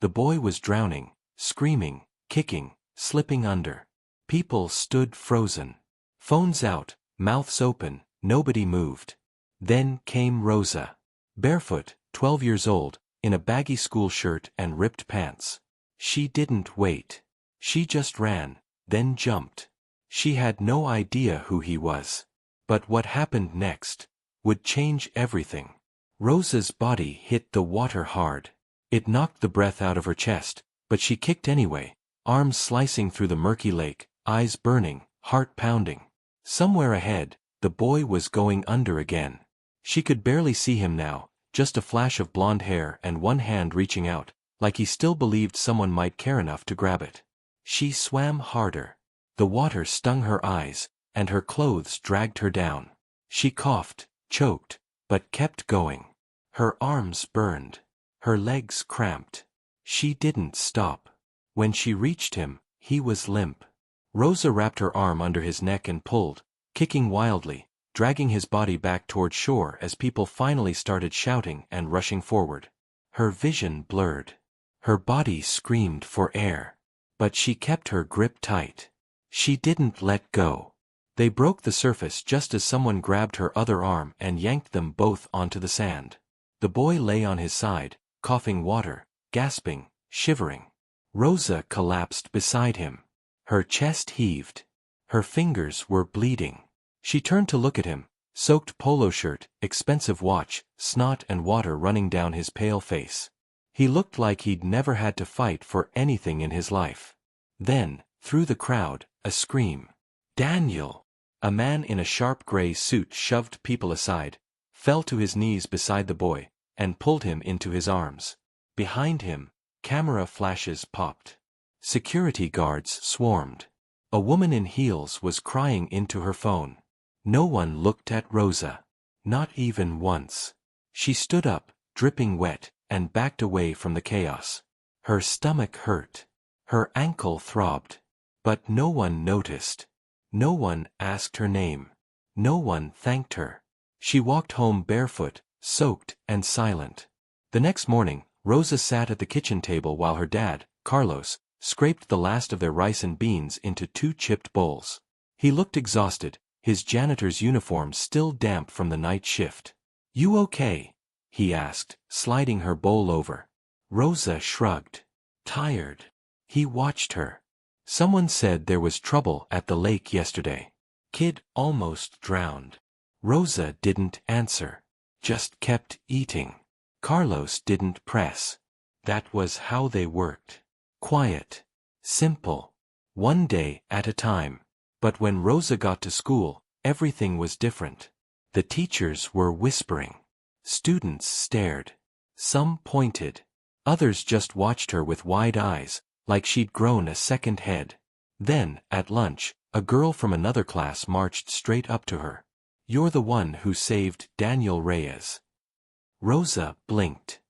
The boy was drowning, screaming, kicking, slipping under. People stood frozen. Phones out, mouths open, nobody moved. Then came Rosa. Barefoot, 12 years old, in a baggy school shirt and ripped pants. She didn't wait. She just ran, then jumped. She had no idea who he was. But what happened next would change everything. Rosa's body hit the water hard. It knocked the breath out of her chest, but she kicked anyway, arms slicing through the murky lake, eyes burning, heart pounding. Somewhere ahead, the boy was going under again. She could barely see him now, just a flash of blonde hair and one hand reaching out, like he still believed someone might care enough to grab it. She swam harder. The water stung her eyes, and her clothes dragged her down. She coughed, choked, but kept going. Her arms burned. Her legs cramped. She didn't stop. When she reached him, he was limp. Rosa wrapped her arm under his neck and pulled, kicking wildly, dragging his body back toward shore as people finally started shouting and rushing forward. Her vision blurred. Her body screamed for air. But she kept her grip tight. She didn't let go. They broke the surface just as someone grabbed her other arm and yanked them both onto the sand. The boy lay on his side, coughing water, gasping, shivering. Rosa collapsed beside him. Her chest heaved. Her fingers were bleeding. She turned to look at him, soaked polo shirt, expensive watch, snot and water running down his pale face. He looked like he'd never had to fight for anything in his life. Then, through the crowd, a scream. Daniel! A man in a sharp gray suit shoved people aside, fell to his knees beside the boy, and pulled him into his arms. Behind him, camera flashes popped. Security guards swarmed. A woman in heels was crying into her phone. No one looked at Rosa. Not even once. She stood up, dripping wet, and backed away from the chaos. Her stomach hurt. Her ankle throbbed. But no one noticed. No one asked her name. No one thanked her. She walked home barefoot, soaked and silent. The next morning, Rosa sat at the kitchen table while her dad, Carlos, scraped the last of their rice and beans into 2 chipped bowls. He looked exhausted, his janitor's uniform still damp from the night shift. "You okay?" he asked, sliding her bowl over. Rosa shrugged. "Tired." He watched her. "Someone said there was trouble at the lake yesterday. Kid almost drowned." Rosa didn't answer. Just kept eating. Carlos didn't press. That was how they worked. Quiet. Simple. One day at a time. But when Rosa got to school, everything was different. The teachers were whispering. Students stared. Some pointed. Others just watched her with wide eyes, like she'd grown a second head. Then, at lunch, a girl from another class marched straight up to her. "You're the one who saved Daniel Reyes." Rosa blinked.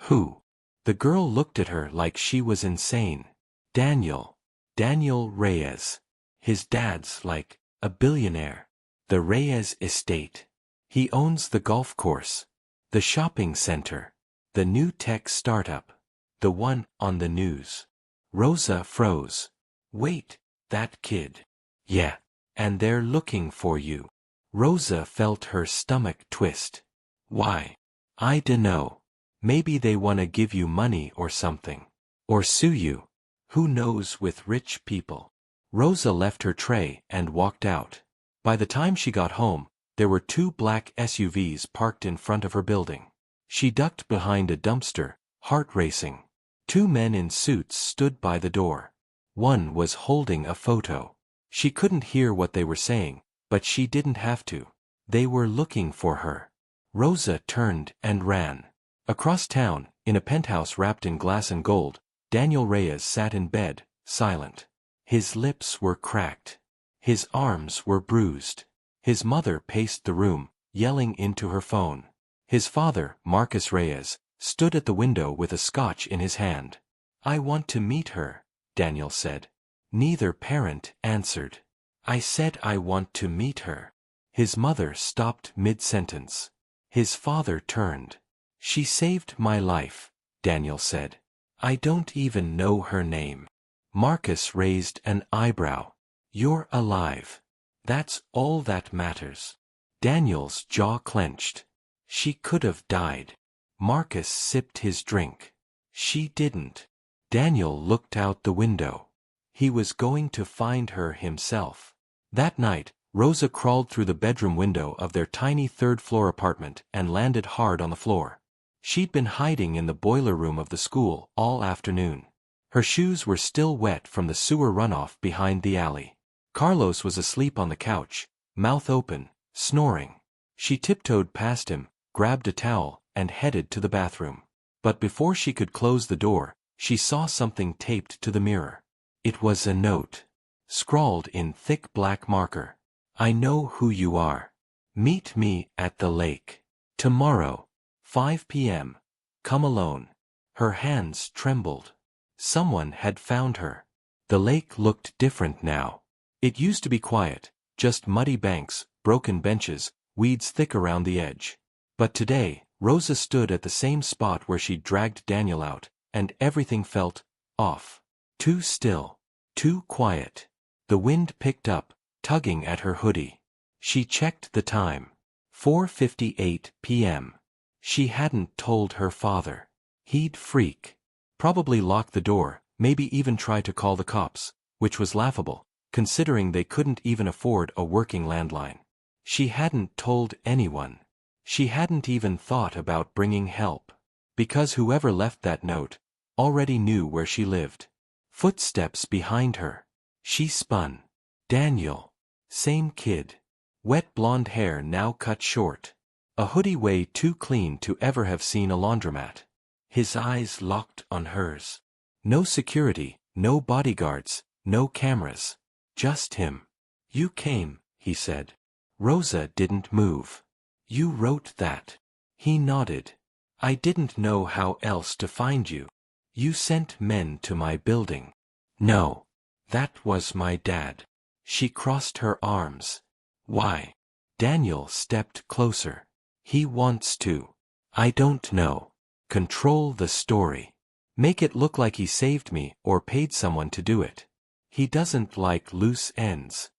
"Who?" The girl looked at her like she was insane. Daniel Reyes. His dad's like a billionaire. The Reyes estate. He owns the golf course, the shopping center, the new tech startup, the one on the news. Rosa froze. "Wait, that kid?" "Yeah. And they're looking for you." Rosa felt her stomach twist. "Why?" "I dunno. Maybe they wanna give you money or something. Or sue you. Who knows with rich people." Rosa left her tray and walked out. By the time she got home, there were 2 black SUVs parked in front of her building. She ducked behind a dumpster, heart racing. 2 men in suits stood by the door. One was holding a photo. She couldn't hear what they were saying, but she didn't have to. They were looking for her. Rosa turned and ran. Across town, in a penthouse wrapped in glass and gold, Daniel Reyes sat in bed, silent. His lips were cracked. His arms were bruised. His mother paced the room, yelling into her phone. His father, Marcus Reyes, stood at the window with a scotch in his hand. "I want to meet her," Daniel said. Neither parent answered. "I said I want to meet her." His mother stopped mid-sentence. His father turned. "She saved my life," Daniel said. I don't even know her name. Marcus raised an eyebrow. You're alive. That's all that matters. Daniel's jaw clenched. She could have died. Marcus sipped his drink. She didn't. Daniel looked out the window. He was going to find her himself. That night, Rosa crawled through the bedroom window of their tiny third-floor apartment and landed hard on the floor. She'd been hiding in the boiler room of the school all afternoon. Her shoes were still wet from the sewer runoff behind the alley. Carlos was asleep on the couch, mouth open, snoring. She tiptoed past him, grabbed a towel, and headed to the bathroom. But before she could close the door, she saw something taped to the mirror. It was a note, scrawled in thick black marker. I know who you are. Meet me at the lake. Tomorrow, 5 p.m. Come alone. Her hands trembled. Someone had found her. The lake looked different now. It used to be quiet, just muddy banks, broken benches, weeds thick around the edge. But today, Rosa stood at the same spot where she'd dragged Daniel out, and everything felt off. Too still. Too quiet. The wind picked up, tugging at her hoodie. She checked the time. 4:58 p.m. She hadn't told her father. He'd freak. Probably lock the door, maybe even try to call the cops, which was laughable, considering they couldn't even afford a working landline. She hadn't told anyone. She hadn't even thought about bringing help. Because whoever left that note already knew where she lived. Footsteps behind her. She spun. Daniel. Same kid. Wet blonde hair now cut short. A hoodie way too clean to ever have seen a laundromat. His eyes locked on hers. No security, no bodyguards, no cameras. Just him. You came, he said. Rosa didn't move. You wrote that. He nodded. I didn't know how else to find you. You sent men to my building. No. That was my dad. She crossed her arms. Why? Daniel stepped closer. He wants to. I don't know. Control the story. Make it look like he saved me or paid someone to do it. He doesn't like loose ends.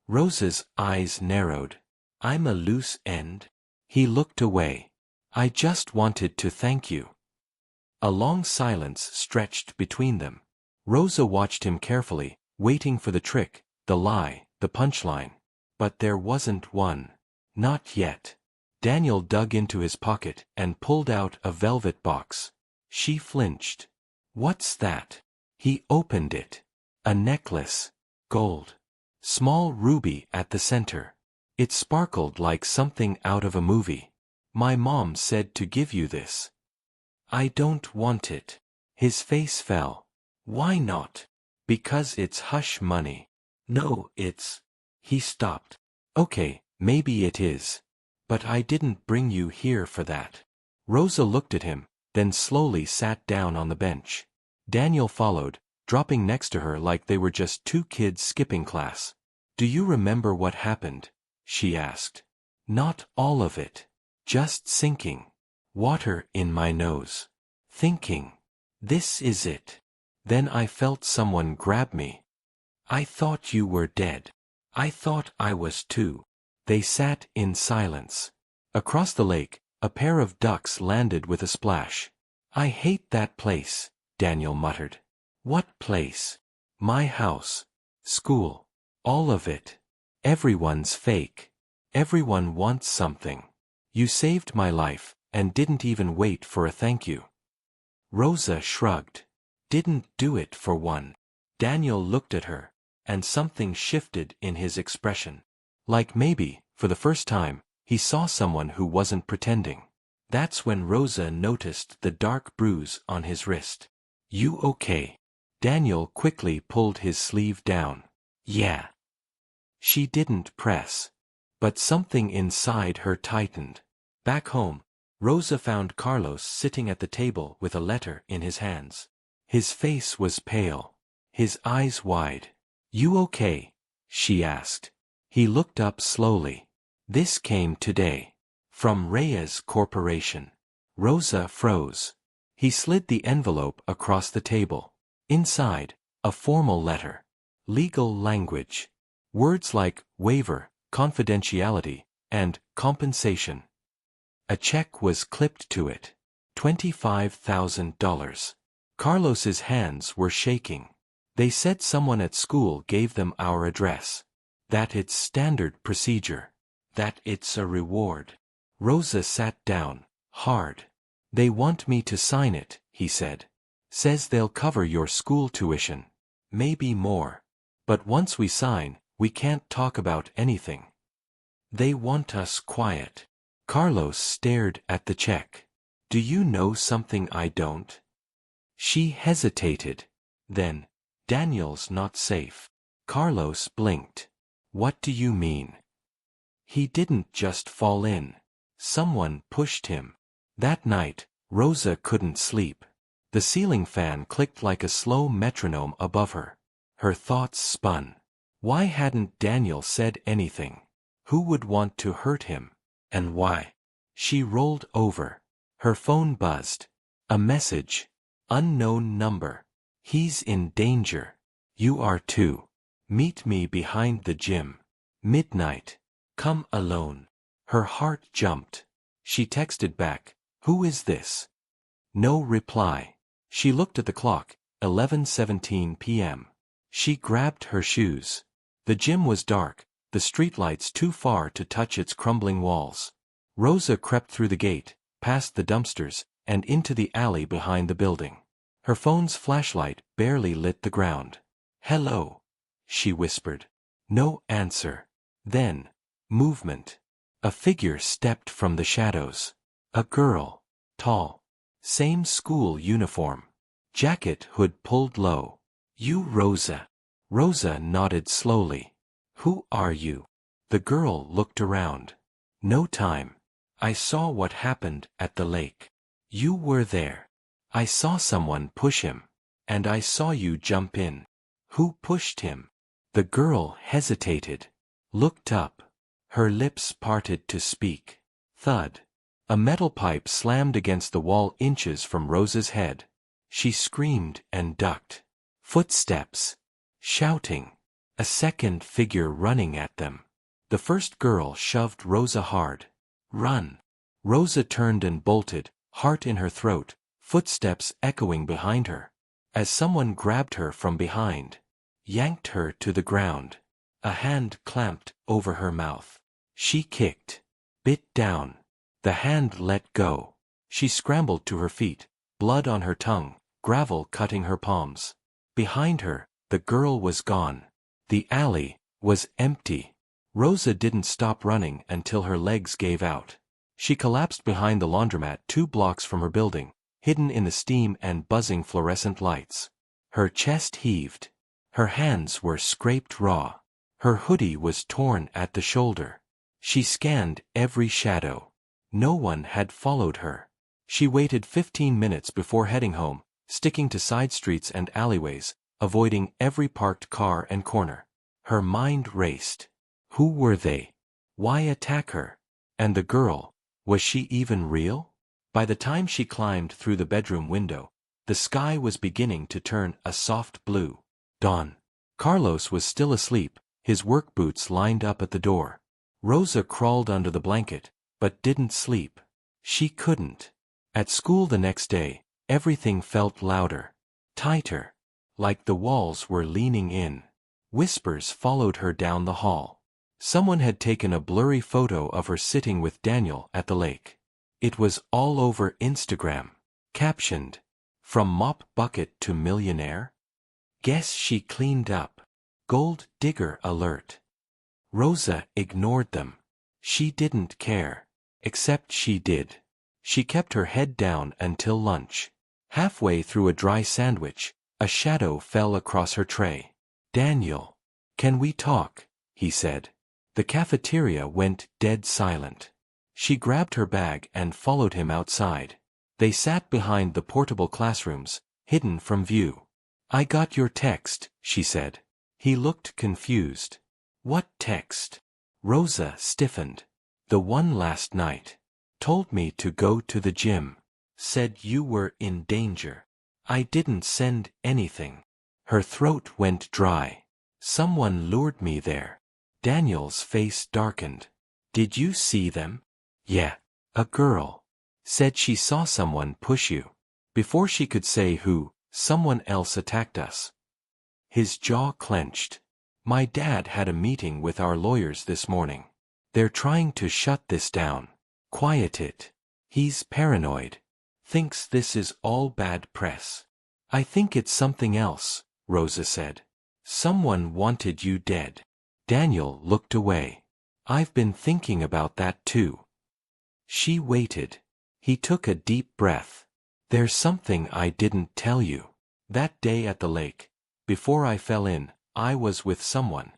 Rosa's eyes narrowed. I'm a loose end? He looked away. I just wanted to thank you. A long silence stretched between them. Rosa watched him carefully, waiting for the trick, the lie, the punchline. But there wasn't one. Not yet. Daniel dug into his pocket and pulled out a velvet box. She flinched. What's that? He opened it. A necklace. Gold. Small ruby at the center. It sparkled like something out of a movie. My mom said to give you this. I don't want it. His face fell. Why not? Because it's hush money. No, it's... He stopped. Okay, maybe it is. But I didn't bring you here for that. Rosa looked at him, then slowly sat down on the bench. Daniel followed, dropping next to her like they were just two kids skipping class. Do you remember what happened? She asked. Not all of it. Just sinking. Water in my nose. Thinking. This is it. Then I felt someone grab me. I thought you were dead. I thought I was too. They sat in silence. Across the lake, a pair of ducks landed with a splash. I hate that place, Daniel muttered. What place? My house. School. All of it. Everyone's fake. Everyone wants something. You saved my life, and didn't even wait for a thank you. Rosa shrugged. Didn't do it for one. Daniel looked at her, and something shifted in his expression. Like maybe, for the first time, he saw someone who wasn't pretending. That's when Rosa noticed the dark bruise on his wrist. You okay? Daniel quickly pulled his sleeve down. Yeah. She didn't press. But something inside her tightened. Back home, Rosa found Carlos sitting at the table with a letter in his hands. His face was pale. His eyes wide. You okay? She asked. He looked up slowly. This came today. From Reyes Corporation. Rosa froze. He slid the envelope across the table. Inside, a formal letter. Legal language. Words like waiver, confidentiality, and compensation. A check was clipped to it. $25,000. Carlos's hands were shaking. They said someone at school gave them our address. That it's standard procedure. That it's a reward. Rosa sat down, hard. They want me to sign it, he said. Says they'll cover your school tuition. Maybe more. But once we sign, we can't talk about anything. They want us quiet. Carlos stared at the check. Do you know something I don't? She hesitated. Then, Daniel's not safe. Carlos blinked. What do you mean? He didn't just fall in. Someone pushed him. That night, Rosa couldn't sleep. The ceiling fan clicked like a slow metronome above her. Her thoughts spun. Why hadn't Daniel said anything? Who would want to hurt him? And why? She rolled over. Her phone buzzed. A message. Unknown number. He's in danger. You are too. Meet me behind the gym. Midnight. Come alone. Her heart jumped. She texted back. Who is this? No reply. She looked at the clock. 11:17 p.m. She grabbed her shoes. The gym was dark, the streetlights too far to touch its crumbling walls. Rosa crept through the gate, past the dumpsters, and into the alley behind the building. Her phone's flashlight barely lit the ground. Hello, she whispered. No answer. Then, movement. A figure stepped from the shadows. A girl. Tall. Same school uniform. Jacket hood pulled low. You Rosa. Rosa nodded slowly. Who are you? The girl looked around. No time. I saw what happened at the lake. You were there. I saw someone push him. And I saw you jump in. Who pushed him? The girl hesitated. Looked up. Her lips parted to speak. Thud. A metal pipe slammed against the wall inches from Rosa's head. She screamed and ducked. Footsteps. Shouting. A second figure running at them. The first girl shoved Rosa hard. Run. Rosa turned and bolted, heart in her throat, footsteps echoing behind her. As someone grabbed her from behind. Yanked her to the ground. A hand clamped over her mouth. She kicked. Bit down. The hand let go. She scrambled to her feet, blood on her tongue, gravel cutting her palms. Behind her, the girl was gone. The alley was empty. Rosa didn't stop running until her legs gave out. She collapsed behind the laundromat 2 blocks from her building, hidden in the steam and buzzing fluorescent lights. Her chest heaved. Her hands were scraped raw. Her hoodie was torn at the shoulder. She scanned every shadow. No one had followed her. She waited 15 minutes before heading home, sticking to side streets and alleyways, avoiding every parked car and corner. Her mind raced. Who were they? Why attack her? And the girl, was she even real? By the time she climbed through the bedroom window, the sky was beginning to turn a soft blue. Dawn. Carlos was still asleep, his work boots lined up at the door. Rosa crawled under the blanket, but didn't sleep. She couldn't. At school the next day, everything felt louder. Tighter. Like the walls were leaning in. Whispers followed her down the hall. Someone had taken a blurry photo of her sitting with Daniel at the lake. It was all over Instagram. Captioned, "From mop bucket to millionaire? Guess she cleaned up. Gold digger alert." Rosa ignored them. She didn't care. Except she did. She kept her head down until lunch. Halfway through a dry sandwich, a shadow fell across her tray. Daniel. Can we talk? He said. The cafeteria went dead silent. She grabbed her bag and followed him outside. They sat behind the portable classrooms, hidden from view. I got your text, she said. He looked confused. What text? Rosa stiffened. The one last night. Told me to go to the gym. Said you were in danger. I didn't send anything. Her throat went dry. Someone lured me there. Daniel's face darkened. Did you see them? Yeah. A girl. Said she saw someone push you. Before she could say who, someone else attacked us. His jaw clenched. My dad had a meeting with our lawyers this morning. They're trying to shut this down. Quiet it. He's paranoid. Thinks this is all bad press. I think it's something else, Rosa said. Someone wanted you dead. Daniel looked away. I've been thinking about that too. She waited. He took a deep breath. There's something I didn't tell you. That day at the lake, before I fell in, I was with someone.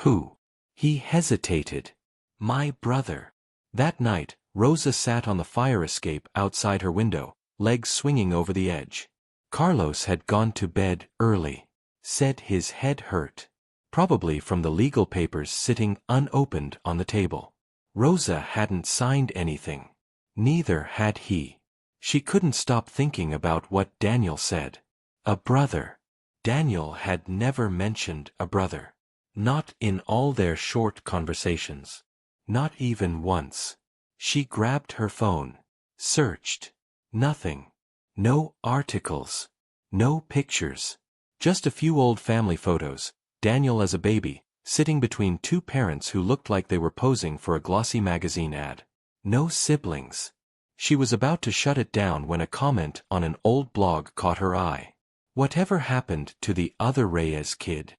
Who? He hesitated. My brother. That night, Rosa sat on the fire escape outside her window, legs swinging over the edge. Carlos had gone to bed early. Said his head hurt. Probably from the legal papers sitting unopened on the table. Rosa hadn't signed anything. Neither had he. She couldn't stop thinking about what Daniel said. A brother. Daniel had never mentioned a brother. Not in all their short conversations. Not even once. She grabbed her phone. Searched. Nothing. No articles. No pictures. Just a few old family photos. Daniel as a baby, sitting between two parents who looked like they were posing for a glossy magazine ad. No siblings. She was about to shut it down when a comment on an old blog caught her eye. Whatever happened to the other Reyes kid?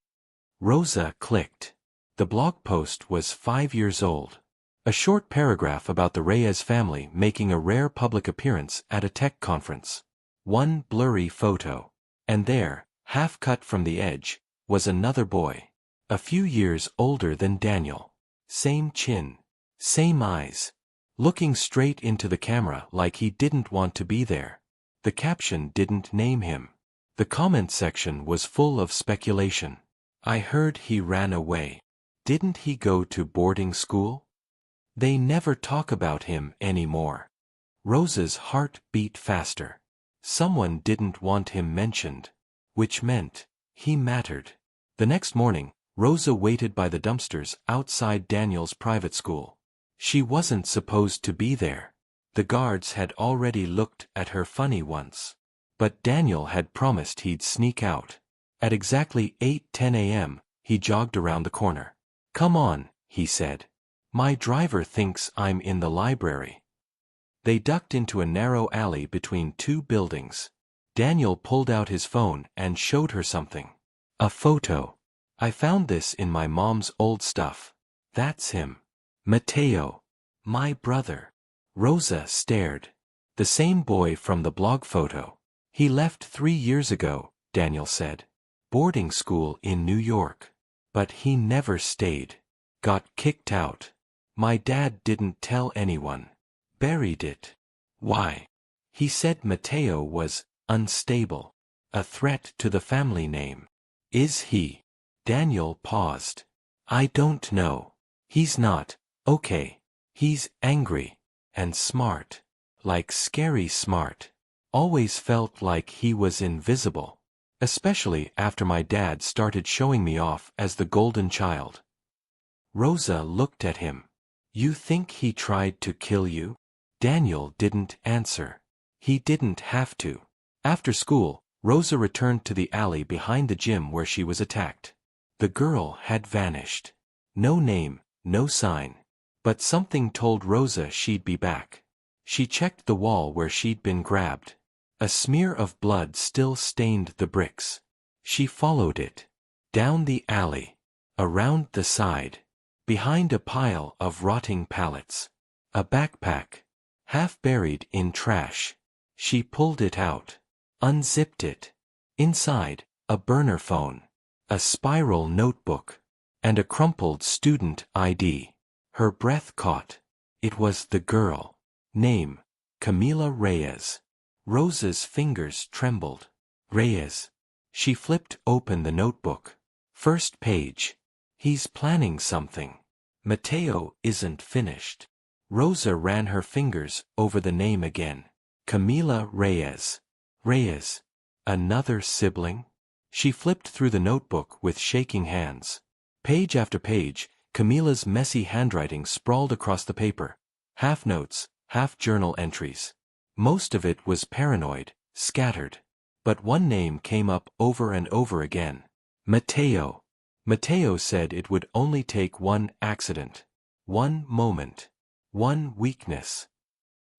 Rosa clicked. The blog post was 5 years old. A short paragraph about the Reyes family making a rare public appearance at a tech conference. One blurry photo. And there, half cut from the edge, was another boy. A few years older than Daniel. Same chin. Same eyes. Looking straight into the camera like he didn't want to be there. The caption didn't name him. The comment section was full of speculation. I heard he ran away. Didn't he go to boarding school? They never talk about him anymore. Rosa's heart beat faster. Someone didn't want him mentioned. Which meant he mattered. The next morning, Rosa waited by the dumpsters outside Daniel's private school. She wasn't supposed to be there. The guards had already looked at her funny once. But Daniel had promised he'd sneak out. At exactly 8:10 a.m., he jogged around the corner. Come on, he said. My driver thinks I'm in the library. They ducked into a narrow alley between two buildings. Daniel pulled out his phone and showed her something. A photo. I found this in my mom's old stuff. That's him. Mateo. My brother. Rosa stared. The same boy from the blog photo. He left 3 years ago, Daniel said. Boarding school in New York. But he never stayed. Got kicked out. My dad didn't tell anyone. Buried it. Why? He said Mateo was unstable. A threat to the family name. Is he? Daniel paused. I don't know. He's not, okay. He's angry. And smart. Like scary smart. Always felt like he was invisible. Especially after my dad started showing me off as the golden child. Rosa looked at him. You think he tried to kill you? Daniel didn't answer. He didn't have to. After school, Rosa returned to the alley behind the gym where she was attacked. The girl had vanished. No name, no sign. But something told Rosa she'd be back. She checked the wall where she'd been grabbed. A smear of blood still stained the bricks. She followed it. Down the alley. Around the side. Behind a pile of rotting pallets. A backpack. Half buried in trash. She pulled it out. Unzipped it. Inside, a burner phone. A spiral notebook. And a crumpled student ID. Her breath caught. It was the girl. Name, Camila Reyes. Rosa's fingers trembled. Reyes. She flipped open the notebook. First page. He's planning something. Mateo isn't finished. Rosa ran her fingers over the name again. Camila Reyes. Reyes. Another sibling? She flipped through the notebook with shaking hands. Page after page, Camila's messy handwriting sprawled across the paper. Half notes, half journal entries. Most of it was paranoid, scattered. But one name came up over and over again. Mateo. Mateo said it would only take one accident. One moment. One weakness.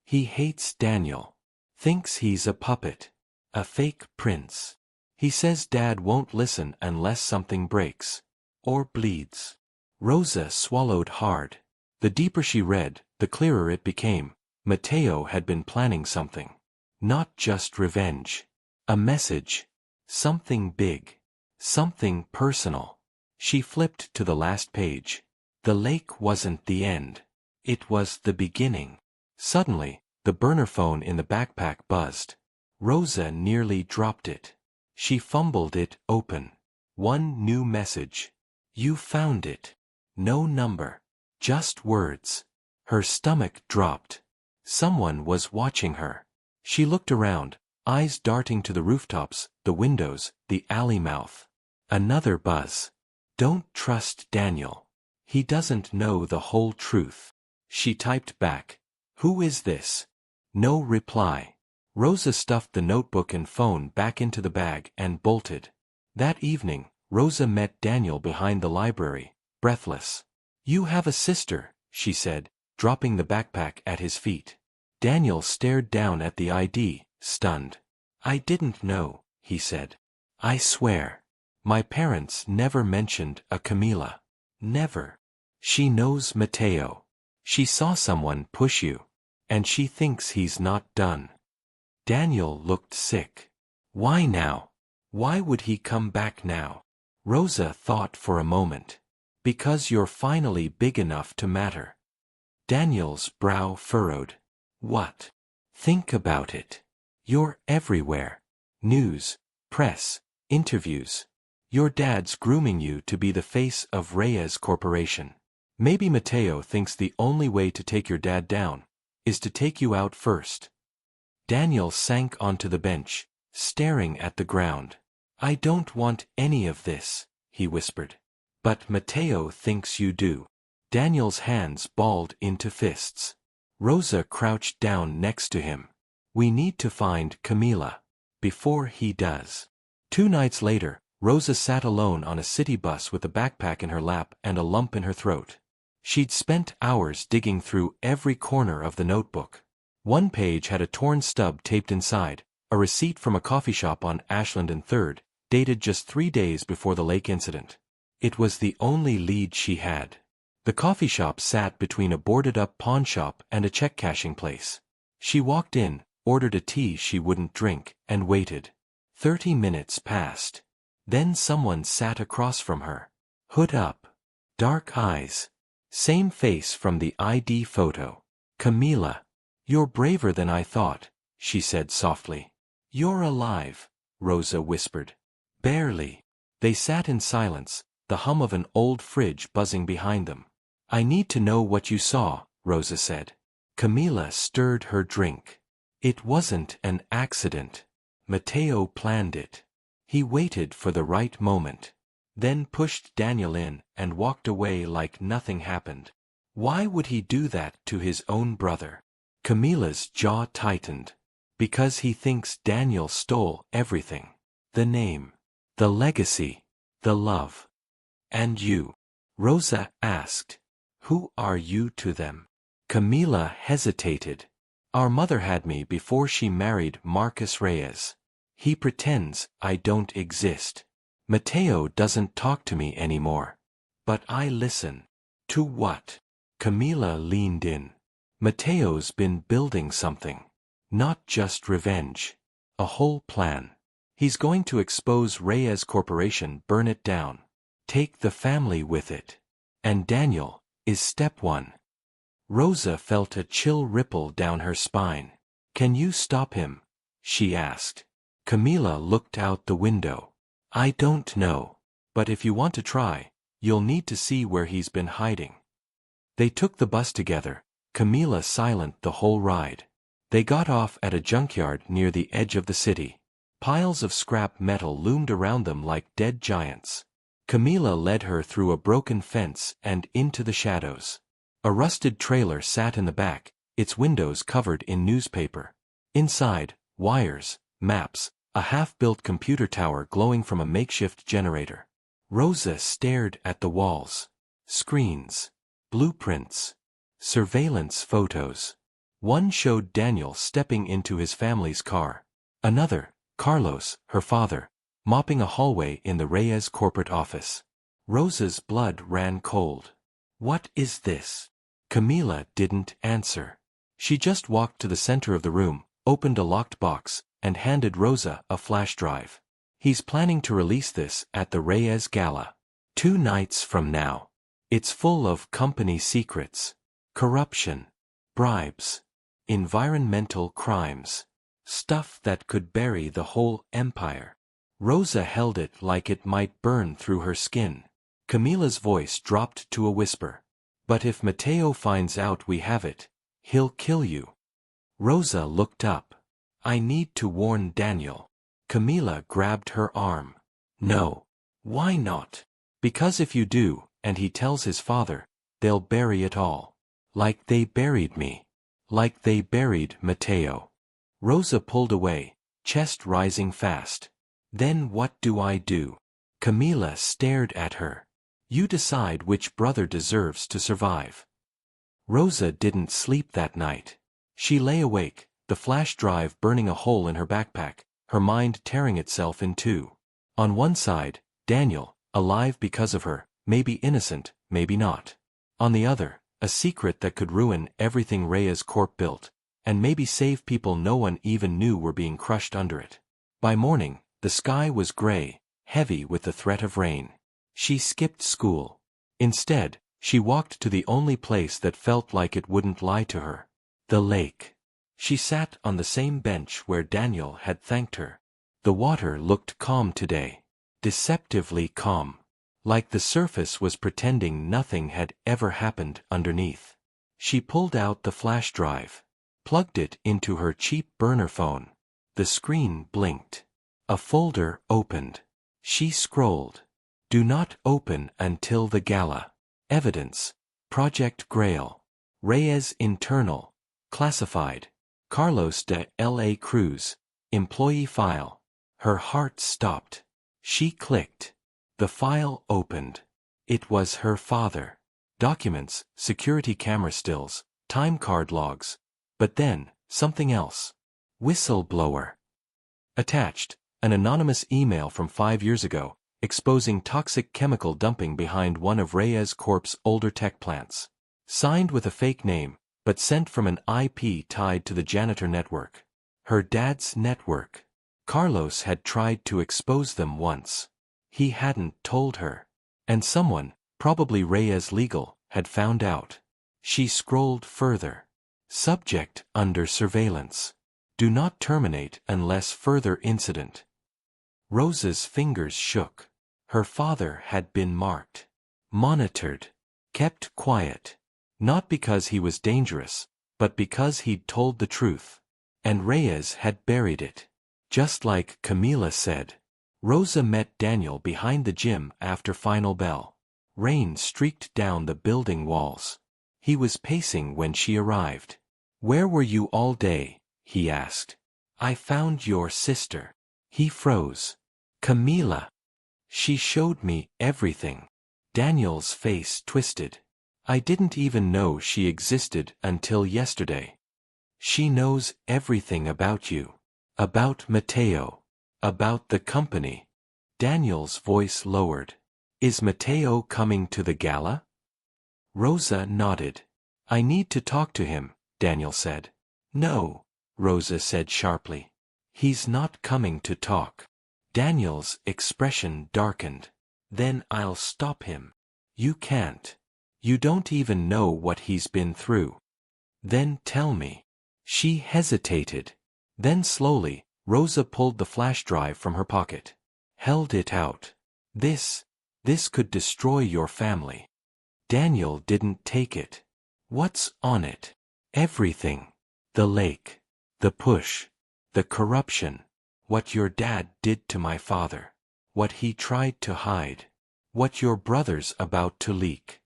He hates Daniel. Thinks he's a puppet. A fake prince. He says Dad won't listen unless something breaks. Or bleeds. Rosa swallowed hard. The deeper she read, the clearer it became. Mateo had been planning something. Not just revenge. A message. Something big. Something personal. She flipped to the last page. The lake wasn't the end. It was the beginning. Suddenly, the burner phone in the backpack buzzed. Rosa nearly dropped it. She fumbled it open. One new message. You found it. No number. Just words. Her stomach dropped. Someone was watching her. She looked around, eyes darting to the rooftops, the windows, the alley mouth. Another buzz. Don't trust Daniel. He doesn't know the whole truth. She typed back. Who is this? No reply. Rosa stuffed the notebook and phone back into the bag and bolted. That evening, Rosa met Daniel behind the library, breathless. You have a sister, she said, dropping the backpack at his feet. Daniel stared down at the ID, stunned. I didn't know, he said. I swear. My parents never mentioned a Camila. Never. She knows Mateo. She saw someone push you. And she thinks he's not done. Daniel looked sick. Why now? Why would he come back now? Rosa thought for a moment. Because you're finally big enough to matter. Daniel's brow furrowed. What? Think about it. You're everywhere. News, press, interviews. Your dad's grooming you to be the face of Reyes Corporation. Maybe Mateo thinks the only way to take your dad down is to take you out first. Daniel sank onto the bench, staring at the ground. I don't want any of this, he whispered. But Mateo thinks you do. Daniel's hands balled into fists. Rosa crouched down next to him. We need to find Camila. Before he does. 2 nights later, Rosa sat alone on a city bus with a backpack in her lap and a lump in her throat. She'd spent hours digging through every corner of the notebook. One page had a torn stub taped inside, a receipt from a coffee shop on Ashland and 3rd, dated just 3 days before the lake incident. It was the only lead she had. The coffee shop sat between a boarded-up pawn shop and a check-cashing place. She walked in, ordered a tea she wouldn't drink, and waited. 30 minutes passed. Then someone sat across from her. Hood up. Dark eyes. Same face from the ID photo. Camila. You're braver than I thought, she said softly. You're alive, Rosa whispered. Barely. They sat in silence, the hum of an old fridge buzzing behind them. I need to know what you saw, Rosa said. Camila stirred her drink. It wasn't an accident. Mateo planned it. He waited for the right moment. Then pushed Daniel in and walked away like nothing happened. Why would he do that to his own brother? Camila's jaw tightened. Because he thinks Daniel stole everything. The name. The legacy. The love. And you? Rosa asked. Who are you to them? Camila hesitated. Our mother had me before she married Marcus Reyes. He pretends I don't exist. Mateo doesn't talk to me anymore. But I listen. To what? Camila leaned in. Mateo's been building something. Not just revenge. A whole plan. He's going to expose Reyes Corporation, burn it down. Take the family with it. And Daniel is step 1. Rosa felt a chill ripple down her spine. Can you stop him? She asked. Camila looked out the window. I don't know. But if you want to try, you'll need to see where he's been hiding. They took the bus together, Camila silent the whole ride. They got off at a junkyard near the edge of the city. Piles of scrap metal loomed around them like dead giants. Camila led her through a broken fence and into the shadows. A rusted trailer sat in the back, its windows covered in newspaper. Inside, wires, maps, a half-built computer tower glowing from a makeshift generator. Rosa stared at the walls. Screens. Blueprints. Surveillance photos. One showed Daniel stepping into his family's car. Another, Carlos, her father, mopping a hallway in the Reyes corporate office. Rosa's blood ran cold. What is this? Camila didn't answer. She just walked to the center of the room, opened a locked box, and handed Rosa a flash drive. He's planning to release this at the Reyes Gala. 2 nights from now. It's full of company secrets, corruption, bribes, environmental crimes, stuff that could bury the whole empire. Rosa held it like it might burn through her skin. Camila's voice dropped to a whisper. But if Mateo finds out we have it, he'll kill you. Rosa looked up. I need to warn Daniel. Camila grabbed her arm. No. Why not? Because if you do, and he tells his father, they'll bury it all. Like they buried me. Like they buried Mateo. Rosa pulled away, chest rising fast. Then what do I do? Camila stared at her. You decide which brother deserves to survive. Rosa didn't sleep that night. She lay awake, the flash drive burning a hole in her backpack, her mind tearing itself in two. On one side, Daniel, alive because of her, maybe innocent, maybe not. On the other, a secret that could ruin everything Reyes Corp built, and maybe save people no one even knew were being crushed under it. By morning, the sky was gray, heavy with the threat of rain. She skipped school. Instead, she walked to the only place that felt like it wouldn't lie to her. The lake. She sat on the same bench where Daniel had thanked her. The water looked calm today. Deceptively calm. Like the surface was pretending nothing had ever happened underneath. She pulled out the flash drive. Plugged it into her cheap burner phone. The screen blinked. A folder opened. She scrolled. Do not open until the gala. Evidence. Project Grail. Reyes Internal. Classified. Carlos de La Cruz. Employee file. Her heart stopped. She clicked. The file opened. It was her father. Documents, security camera stills, time card logs. But then, something else. Whistleblower. Attached, an anonymous email from 5 years ago, exposing toxic chemical dumping behind one of Reyes Corp's older tech plants. Signed with a fake name, but sent from an IP tied to the Janitor network. Her dad's network. Carlos had tried to expose them once. He hadn't told her. And someone, probably Reyes Legal, had found out. She scrolled further. Subject under surveillance. Do not terminate unless further incident. Rosa's fingers shook. Her father had been marked. Monitored. Kept quiet. Not because he was dangerous, but because he'd told the truth. And Reyes had buried it. Just like Camila said. Rosa met Daniel behind the gym after final bell. Rain streaked down the building walls. He was pacing when she arrived. Where were you all day? He asked. I found your sister. He froze. Camila. She showed me everything. Daniel's face twisted. I didn't even know she existed until yesterday. She knows everything about you. About Mateo. About the company. Daniel's voice lowered. Is Mateo coming to the gala? Rosa nodded. I need to talk to him, Daniel said. No, Rosa said sharply. He's not coming to talk. Daniel's expression darkened. Then I'll stop him. You can't. You don't even know what he's been through. Then tell me. She hesitated. Then slowly, Rosa pulled the flash drive from her pocket. Held it out. This could destroy your family. Daniel didn't take it. What's on it? Everything. The lake. The push. The corruption. What your dad did to my father. What he tried to hide. What your brother's about to leak.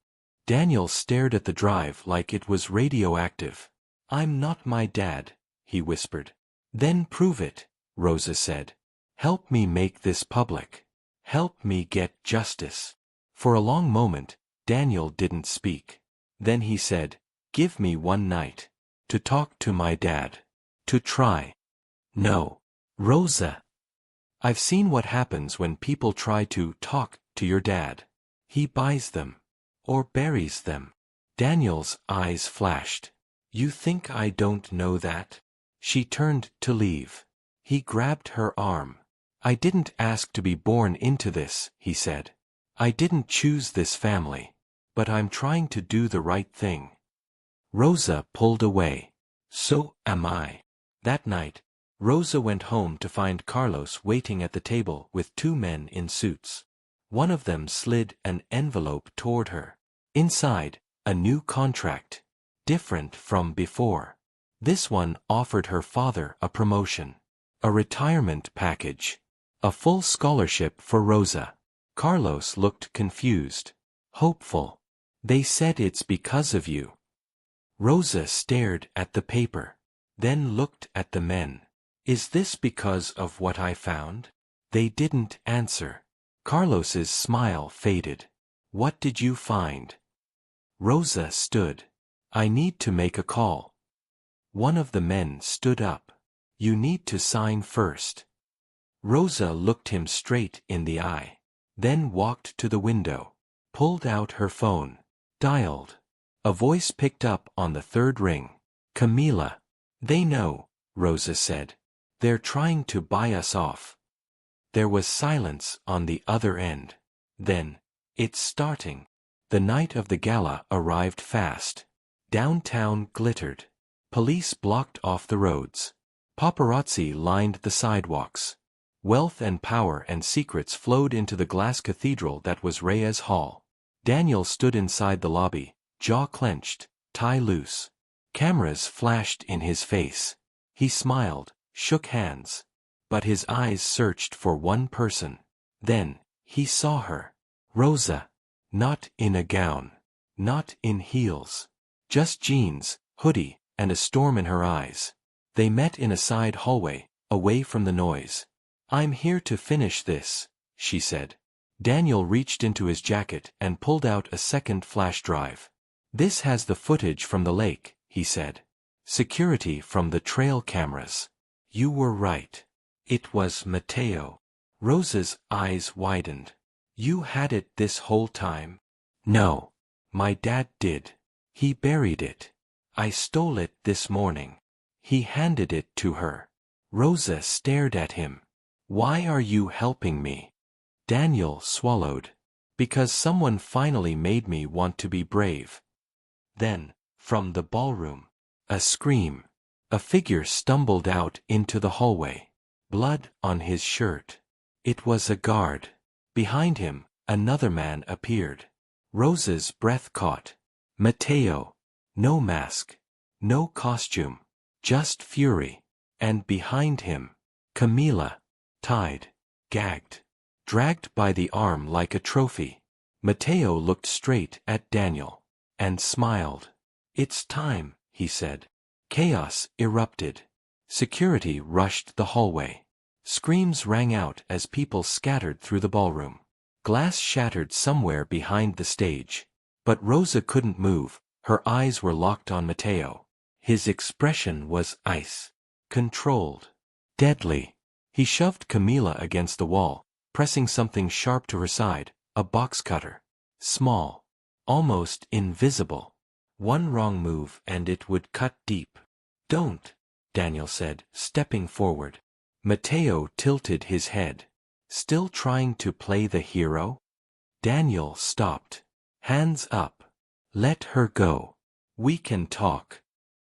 Daniel stared at the drive like it was radioactive. I'm not my dad, he whispered. Then prove it, Rosa said. Help me make this public. Help me get justice. For a long moment, Daniel didn't speak. Then he said, give me one night. To talk to my dad. To try. No. Rosa. I've seen what happens when people try to talk to your dad. He buys them. Or buries them. Daniel's eyes flashed. You think I don't know that? She turned to leave. He grabbed her arm. I didn't ask to be born into this, he said. I didn't choose this family. But I'm trying to do the right thing. Rosa pulled away. So am I. That night, Rosa went home to find Carlos waiting at the table with two men in suits. One of them slid an envelope toward her. Inside, a new contract. Different from before. This one offered her father a promotion. A retirement package. A full scholarship for Rosa. Carlos looked confused. Hopeful. They said it's because of you. Rosa stared at the paper. Then looked at the men. Is this because of what I found? They didn't answer. Carlos's smile faded. What did you find? Rosa stood. I need to make a call. One of the men stood up. You need to sign first. Rosa looked him straight in the eye. Then walked to the window. Pulled out her phone. Dialed. A voice picked up on the third ring. Camila. They know, Rosa said. They're trying to buy us off. There was silence on the other end. Then, it's starting. The night of the gala arrived fast. Downtown glittered. Police blocked off the roads. Paparazzi lined the sidewalks. Wealth and power and secrets flowed into the glass cathedral that was Reyes Hall. Daniel stood inside the lobby, jaw clenched, tie loose. Cameras flashed in his face. He smiled, shook hands. But his eyes searched for one person. Then, he saw her. Rosa. Not in a gown. Not in heels. Just jeans, hoodie, and a storm in her eyes. They met in a side hallway, away from the noise. I'm here to finish this, she said. Daniel reached into his jacket and pulled out a second flash drive. This has the footage from the lake, he said. Security from the trail cameras. You were right. It was Mateo. Rosa's eyes widened. You had it this whole time? No. My dad did. He buried it. I stole it this morning. He handed it to her. Rosa stared at him. Why are you helping me? Daniel swallowed. Because someone finally made me want to be brave. Then, from the ballroom, a scream. A figure stumbled out into the hallway. Blood on his shirt. It was a guard. Behind him, another man appeared. Rosa's breath caught. Mateo. No mask. No costume. Just fury. And behind him, Camila. Tied. Gagged. Dragged by the arm like a trophy. Mateo looked straight at Daniel. And smiled. It's time, he said. Chaos erupted. Security rushed the hallway. Screams rang out as people scattered through the ballroom. Glass shattered somewhere behind the stage. But Rosa couldn't move, her eyes were locked on Mateo. His expression was ice. Controlled. Deadly. He shoved Camila against the wall, pressing something sharp to her side, a box cutter. Small. Almost invisible. One wrong move and it would cut deep. Don't, Daniel said, stepping forward. Mateo tilted his head. Still trying to play the hero? Daniel stopped. Hands up. Let her go. We can talk.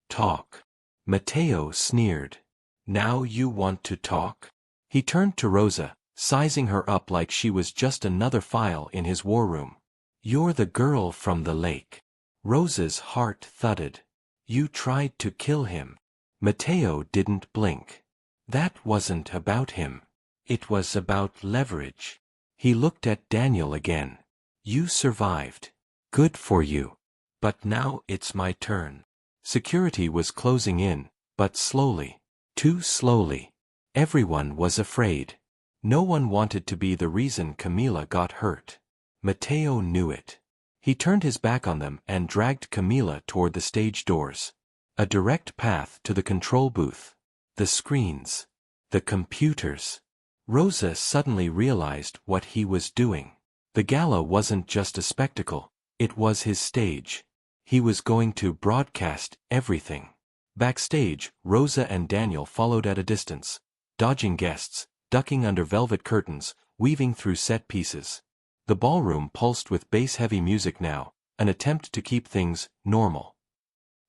Talk. Mateo sneered. Now you want to talk? He turned to Rosa, sizing her up like she was just another file in his war room. You're the girl from the lake. Rosa's heart thudded. You tried to kill him. Matteo didn't blink. That wasn't about him. It was about leverage. He looked at Daniel again. You survived. Good for you. But now it's my turn. Security was closing in, but slowly. Too slowly. Everyone was afraid. No one wanted to be the reason Camila got hurt. Matteo knew it. He turned his back on them and dragged Camila toward the stage doors. A direct path to the control booth. The screens. The computers. Rosa suddenly realized what he was doing. The gala wasn't just a spectacle, it was his stage. He was going to broadcast everything. Backstage, Rosa and Daniel followed at a distance, dodging guests, ducking under velvet curtains, weaving through set pieces. The ballroom pulsed with bass-heavy music now, an attempt to keep things normal.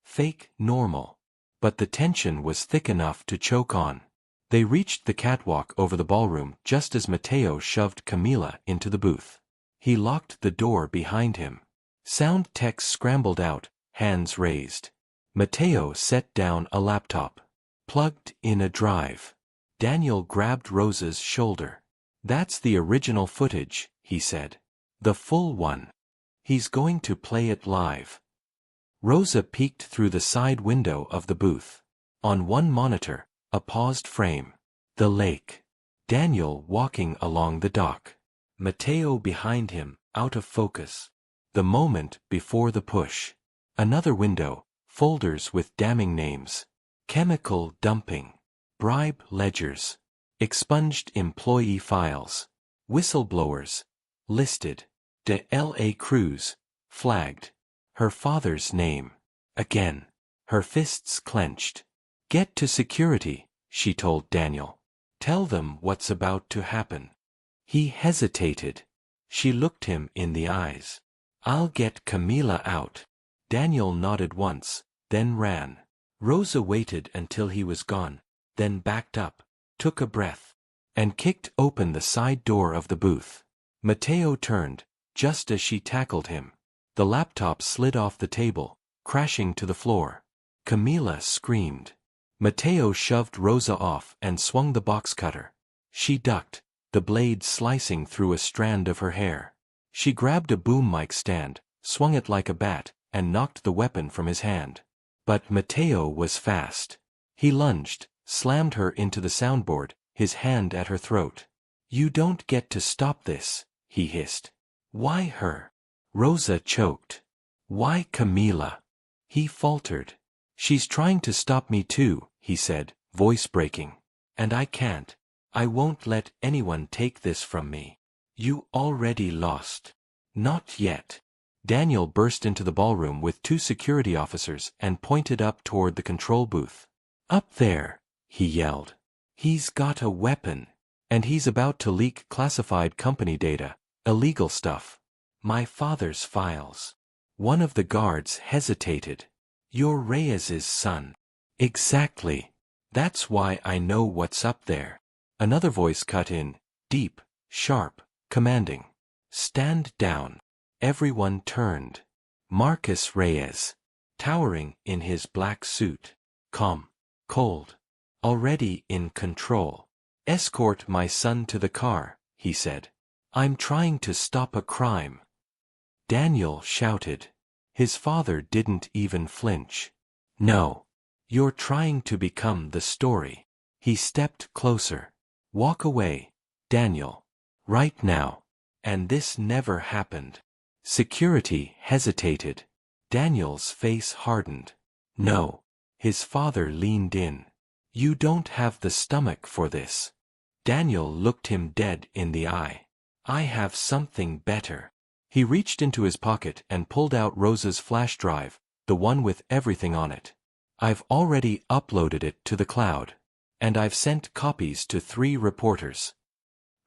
Fake normal. But the tension was thick enough to choke on. They reached the catwalk over the ballroom just as Matteo shoved Camila into the booth. He locked the door behind him. Sound techs scrambled out, hands raised. Matteo set down a laptop. Plugged in a drive. Daniel grabbed Rosa's shoulder. That's the original footage, he said. The full one. He's going to play it live. Rosa peeked through the side window of the booth. On one monitor, a paused frame. The lake. Daniel walking along the dock. Matteo behind him, out of focus. The moment before the push. Another window, folders with damning names. Chemical dumping. Bribe ledgers. Expunged employee files. Whistleblowers. Listed. De L.A. Cruz. Flagged. Her father's name. Again. Her fists clenched. Get to security, she told Daniel. Tell them what's about to happen. He hesitated. She looked him in the eyes. I'll get Camila out. Daniel nodded once, then ran. Rosa waited until he was gone, then backed up, took a breath, and kicked open the side door of the booth. Matteo turned, just as she tackled him. The laptop slid off the table, crashing to the floor. Camila screamed. Matteo shoved Rosa off and swung the box cutter. She ducked, the blade slicing through a strand of her hair. She grabbed a boom mic stand, swung it like a bat, and knocked the weapon from his hand. But Matteo was fast. He lunged, slammed her into the soundboard, his hand at her throat. You don't get to stop this, he hissed. Why her? Rosa choked. Why Camila? He faltered. She's trying to stop me too, he said, voice breaking. And I can't. I won't let anyone take this from me. You already lost. Not yet. Daniel burst into the ballroom with 2 security officers and pointed up toward the control booth. Up there, he yelled. He's got a weapon. And he's about to leak classified company data, illegal stuff. My father's files. One of the guards hesitated. You're Reyes's son. Exactly. That's why I know what's up there. Another voice cut in, deep, sharp, commanding. Stand down. Everyone turned. Marcus Reyes. Towering in his black suit. Calm. Cold. Already in control. Escort my son to the car, he said. I'm trying to stop a crime. Daniel shouted. His father didn't even flinch. No. You're trying to become the story. He stepped closer. Walk away, Daniel. Right now. And this never happened. Security hesitated. Daniel's face hardened. No. His father leaned in. You don't have the stomach for this. Daniel looked him dead in the eye. I have something better. He reached into his pocket and pulled out Rosa's flash drive, the one with everything on it. I've already uploaded it to the cloud. And I've sent copies to 3 reporters.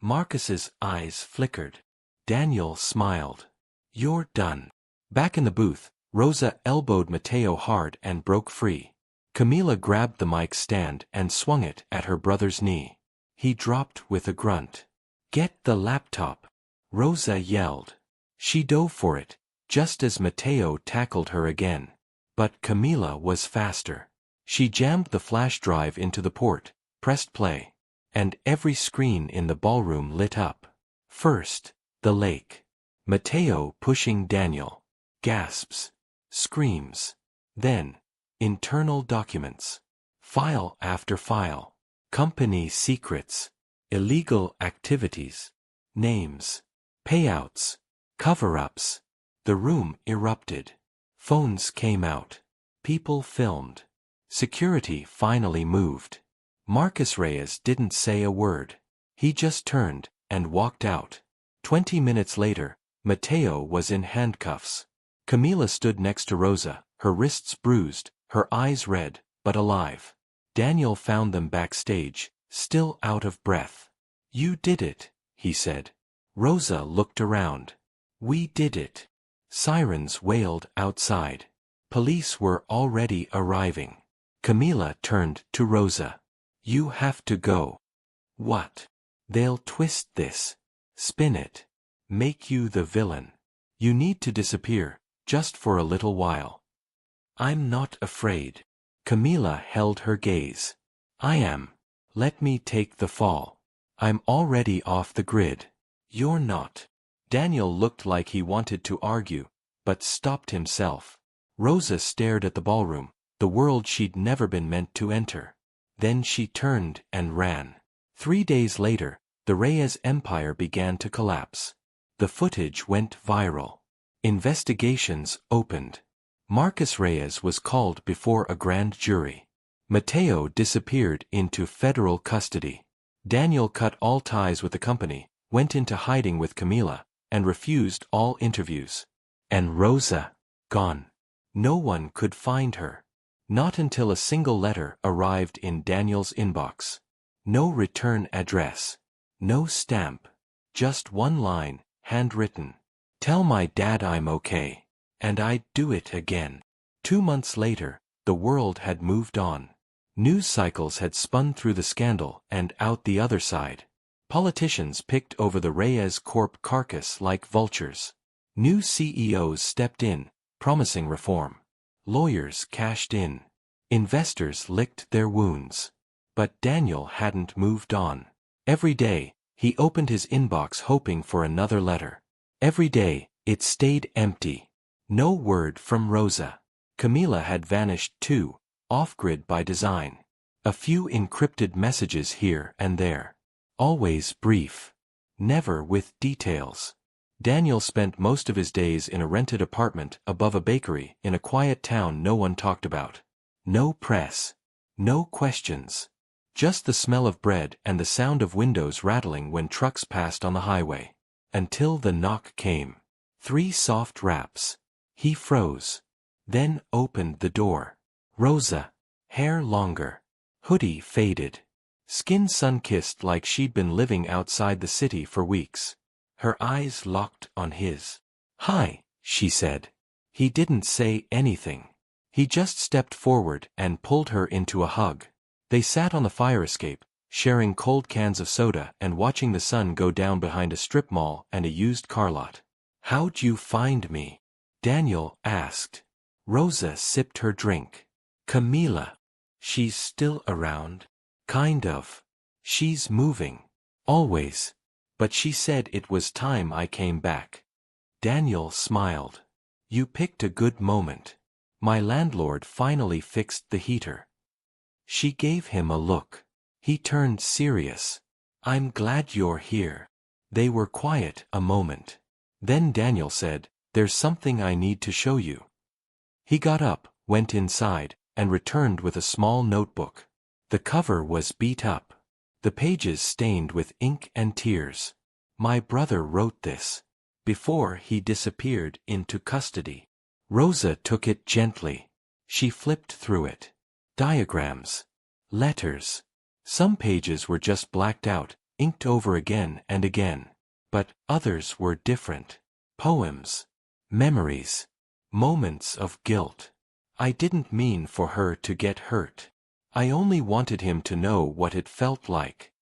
Marcus's eyes flickered. Daniel smiled. You're done. Back in the booth, Rosa elbowed Matteo hard and broke free. Camila grabbed the mic stand and swung it at her brother's knee. He dropped with a grunt. Get the laptop. Rosa yelled. She dove for it, just as Matteo tackled her again. But Camila was faster. She jammed the flash drive into the port, pressed play. And every screen in the ballroom lit up. First, the lake. Mateo pushing Daniel. Gasps. Screams. Then, internal documents. File after file. Company secrets. Illegal activities. Names. Payouts. Cover-ups. The room erupted. Phones came out. People filmed. Security finally moved. Marcus Reyes didn't say a word. He just turned and walked out. 20 minutes later, Mateo was in handcuffs. Camila stood next to Rosa, her wrists bruised, her eyes red, but alive. Daniel found them backstage, still out of breath. "You did it," he said. Rosa looked around. "We did it." Sirens wailed outside. Police were already arriving. Camila turned to Rosa. "You have to go." "What?" "They'll twist this. Spin it. Make you the villain. You need to disappear, just for a little while." "I'm not afraid." Camila held her gaze. "I am. Let me take the fall. I'm already off the grid." "You're not." Daniel looked like he wanted to argue, but stopped himself. Rosa stared at the ballroom, the world she'd never been meant to enter. Then she turned and ran. 3 days later, the Reyes empire began to collapse. The footage went viral. Investigations opened. Marcus Reyes was called before a grand jury. Mateo disappeared into federal custody. Daniel cut all ties with the company, went into hiding with Camila, and refused all interviews. And Rosa, gone. No one could find her. Not until a single letter arrived in Daniel's inbox. No return address. No stamp. Just one line, handwritten. "Tell my dad I'm okay. And I'd do it again." 2 months later, the world had moved on. News cycles had spun through the scandal and out the other side. Politicians picked over the Reyes Corp carcass like vultures. New CEOs stepped in, promising reform. Lawyers cashed in. Investors licked their wounds. But Daniel hadn't moved on. Every day, he opened his inbox hoping for another letter. Every day, it stayed empty. No word from Rosa. Camila had vanished too, off-grid by design. A few encrypted messages here and there. Always brief. Never with details. Daniel spent most of his days in a rented apartment above a bakery in a quiet town no one talked about. No press. No questions. Just the smell of bread and the sound of windows rattling when trucks passed on the highway. Until the knock came. 3 soft raps. He froze. Then opened the door. Rosa. Hair longer. Hoodie faded. Skin sun-kissed like she'd been living outside the city for weeks. Her eyes locked on his. "Hi," she said. He didn't say anything. He just stepped forward and pulled her into a hug. They sat on the fire escape, sharing cold cans of soda and watching the sun go down behind a strip mall and a used car lot. "How'd you find me?" Daniel asked. Rosa sipped her drink. "Camila. She's still around." "Kind of. She's moving. Always. But she said it was time I came back." Daniel smiled. "You picked a good moment. My landlord finally fixed the heater." She gave him a look. He turned serious. "I'm glad you're here." They were quiet a moment. Then Daniel said, "There's something I need to show you." He got up, went inside, and returned with a small notebook. The cover was beat up. The pages stained with ink and tears. "My brother wrote this. Before he disappeared into custody." Rosa took it gently. She flipped through it. Diagrams. Letters. Some pages were just blacked out, inked over again and again. But others were different. Poems. Memories. Moments of guilt. "I didn't mean for her to get hurt. I only wanted him to know what it felt like.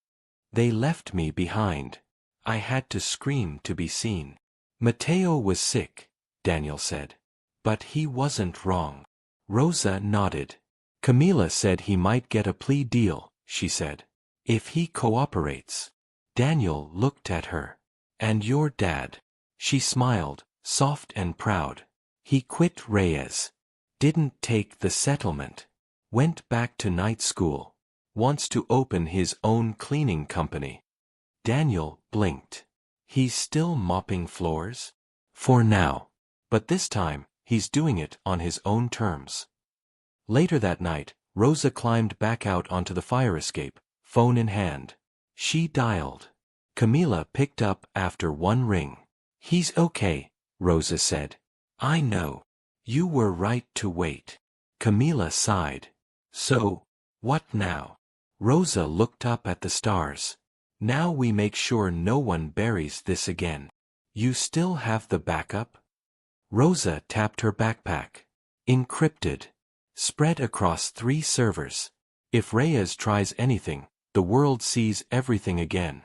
They left me behind. I had to scream to be seen." "Mateo was sick," Daniel said. "But he wasn't wrong." Rosa nodded. Camila said he might get a plea deal, she said. If he cooperates. Daniel looked at her. And your dad? She smiled, soft and proud. He quit Reyes. Didn't take the settlement. Went back to night school. Wants to open his own cleaning company. Daniel blinked. He's still mopping floors? For now. But this time, he's doing it on his own terms. Later that night, Rosa climbed back out onto the fire escape, phone in hand. She dialed. Camila picked up after one ring. He's okay, Rosa said. I know. You were right to wait. Camila sighed. So, what now? Rosa looked up at the stars. Now we make sure no one buries this again. You still have the backup? Rosa tapped her backpack. Encrypted. Spread across 3 servers. If Reyes tries anything, the world sees everything again.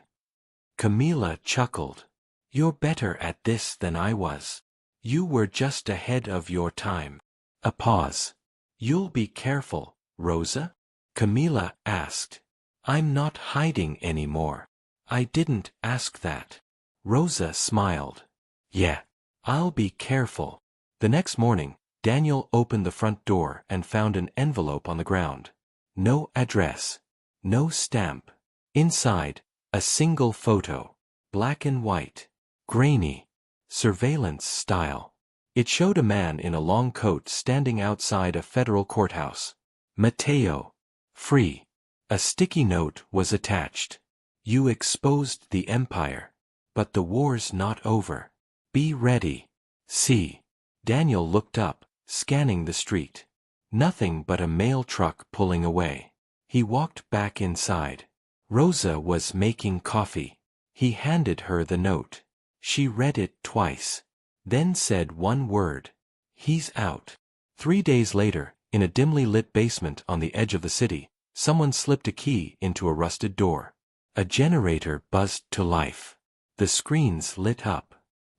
Camila chuckled. You're better at this than I was. You were just ahead of your time. A pause. You'll be careful, Rosa? Camila asked. I'm not hiding anymore. I didn't ask that. Rosa smiled. Yeah, I'll be careful. The next morning, Daniel opened the front door and found an envelope on the ground. No address. No stamp. Inside, a single photo. Black and white. Grainy. Surveillance style. It showed a man in a long coat standing outside a federal courthouse. Mateo. Free. A sticky note was attached. You exposed the empire. But the war's not over. Be ready. See. Daniel looked up, scanning the street. Nothing but a mail truck pulling away. He walked back inside. Rosa was making coffee. He handed her the note. She read it twice. Then said one word. He's out. 3 days later, in a dimly lit basement on the edge of the city, someone slipped a key into a rusted door. A generator buzzed to life. The screens lit up.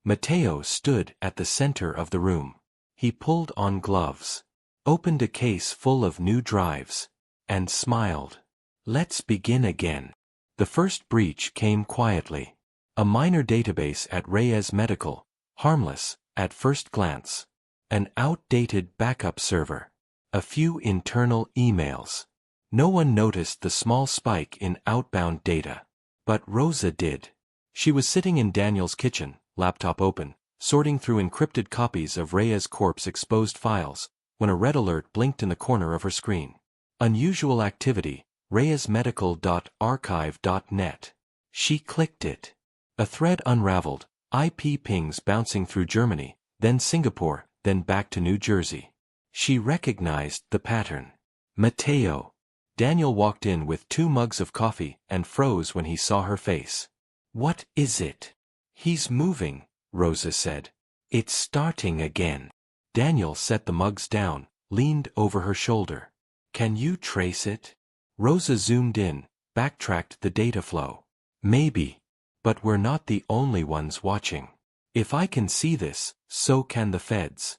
Mateo stood at the center of the room. He pulled on gloves, opened a case full of new drives, and smiled. Let's begin again. The first breach came quietly. A minor database at Reyes Medical, harmless, at first glance. An outdated backup server. A few internal emails. No one noticed the small spike in outbound data. But Rosa did. She was sitting in Daniel's kitchen, laptop open, sorting through encrypted copies of Reyes Corp's exposed files, when a red alert blinked in the corner of her screen. Unusual activity, reyesmedical.archive.net. She clicked it. A thread unraveled, IP pings bouncing through Germany, then Singapore, then back to New Jersey. She recognized the pattern. Mateo. Daniel walked in with 2 mugs of coffee and froze when he saw her face. What is it? He's moving, Rosa said. It's starting again. Daniel set the mugs down, leaned over her shoulder. Can you trace it? Rosa zoomed in, backtracked the data flow. Maybe. But we're not the only ones watching. If I can see this, so can the feds.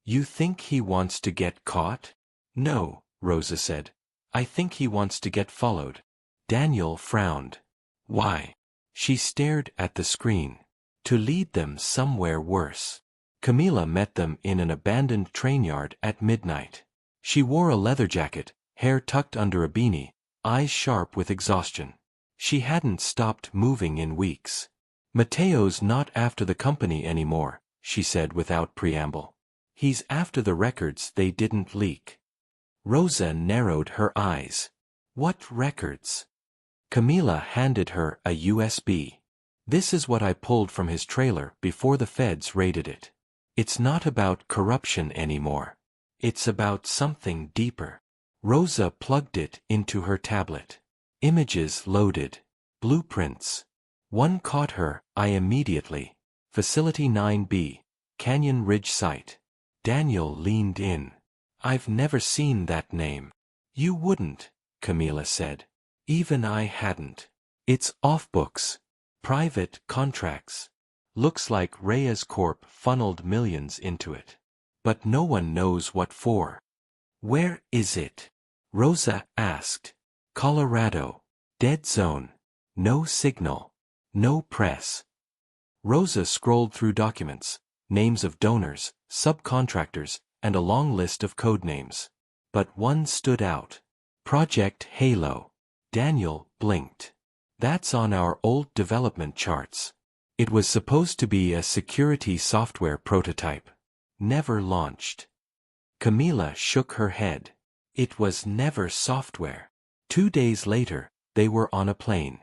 You think he wants to get caught? No, Rosa said. I think he wants to get followed. Daniel frowned. Why? She stared at the screen. To lead them somewhere worse. Camila met them in an abandoned train yard at midnight. She wore a leather jacket, hair tucked under a beanie, eyes sharp with exhaustion. She hadn't stopped moving in weeks. Mateo's not after the company anymore, she said without preamble. He's after the records they didn't leak. Rosa narrowed her eyes. What records? Camila handed her a USB. This is what I pulled from his trailer before the feds raided it. It's not about corruption anymore. It's about something deeper. Rosa plugged it into her tablet. Images loaded. Blueprints. One caught her eye immediately. Facility 9B, Canyon Ridge Site. Daniel leaned in. I've never seen that name. You wouldn't, Camila said. Even I hadn't. It's off books. Private contracts. Looks like Reyes Corp funneled millions into it. But no one knows what for. Where is it? Rosa asked. Colorado. Dead zone. No signal. No press. Rosa scrolled through documents, names of donors, subcontractors, and a long list of code names. But one stood out. Project Halo. Daniel blinked. That's on our old development charts. It was supposed to be a security software prototype. Never launched. Camila shook her head. It was never software. 2 days later, they were on a plane.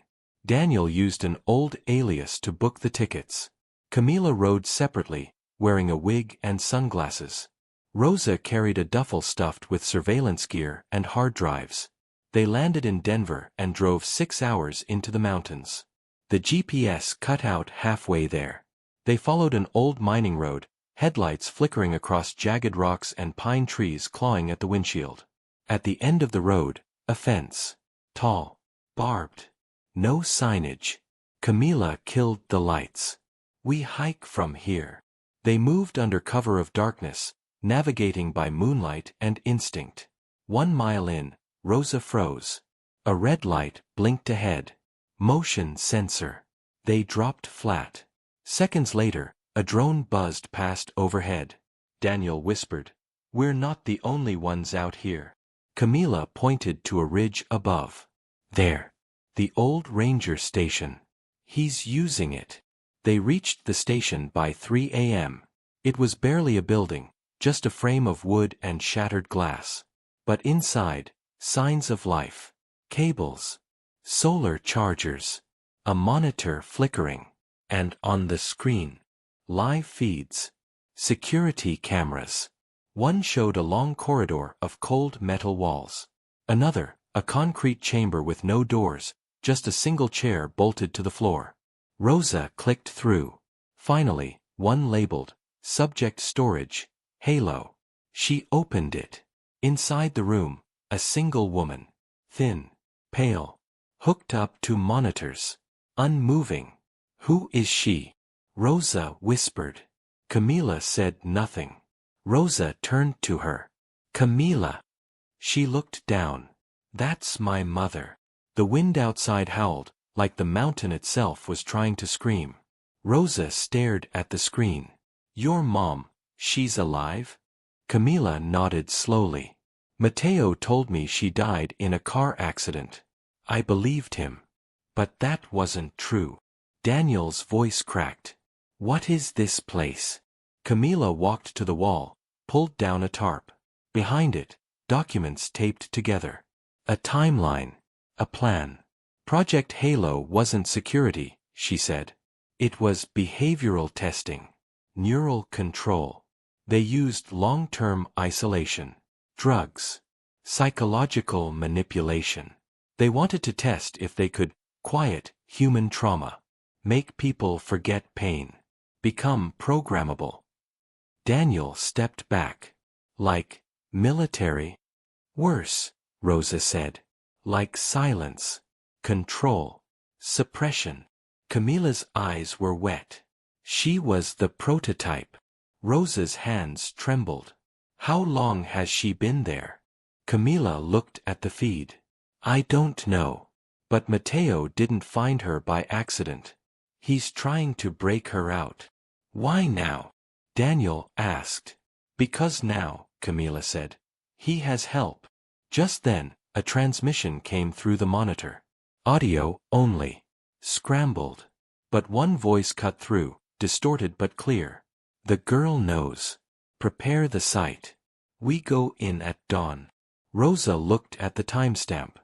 Daniel used an old alias to book the tickets. Camila rode separately, wearing a wig and sunglasses. Rosa carried a duffel stuffed with surveillance gear and hard drives. They landed in Denver and drove 6 hours into the mountains. The GPS cut out halfway there. They followed an old mining road, headlights flickering across jagged rocks and pine trees clawing at the windshield. At the end of the road, a fence. Tall. Barbed. No signage. Camila killed the lights. We hike from here. They moved under cover of darkness, navigating by moonlight and instinct. 1 mile in, Rosa froze. A red light blinked ahead. Motion sensor. They dropped flat. Seconds later, a drone buzzed past overhead. Daniel whispered, "We're not the only ones out here." Camila pointed to a ridge above. There. The old ranger station. He's using it. They reached the station by 3 a.m. It was barely a building, just a frame of wood and shattered glass. But inside, signs of life. Cables. Solar chargers. A monitor flickering. And on the screen, live feeds. Security cameras. One showed a long corridor of cold metal walls. Another, a concrete chamber with no doors, just a single chair bolted to the floor. Rosa clicked through. Finally, one labeled, Subject Storage, Halo. She opened it. Inside the room, a single woman. Thin. Pale. Hooked up to monitors. Unmoving. Who is she? Rosa whispered. Camila said nothing. Rosa turned to her. Camila. She looked down. That's my mother. The wind outside howled, like the mountain itself was trying to scream. Rosa stared at the screen. Your mom, she's alive? Camila nodded slowly. Mateo told me she died in a car accident. I believed him. But that wasn't true. Daniel's voice cracked. What is this place? Camila walked to the wall, pulled down a tarp. Behind it, documents taped together. A timeline. A plan. Project Halo wasn't security, she said. It was behavioral testing. Neural control. They used long-term isolation. Drugs. Psychological manipulation. They wanted to test if they could quiet human trauma. Make people forget pain. Become programmable. Daniel stepped back. Like military? Worse, Rosa said. Like silence. Control. Suppression. Camila's eyes were wet. She was the prototype. Rosa's hands trembled. How long has she been there? Camila looked at the feed. I don't know. But Mateo didn't find her by accident. He's trying to break her out. Why now? Daniel asked. Because now, Camila said. He has help. Just then, a transmission came through the monitor. Audio only. Scrambled. But one voice cut through, distorted but clear. The girl knows. Prepare the site. We go in at dawn. Rosa looked at the timestamp.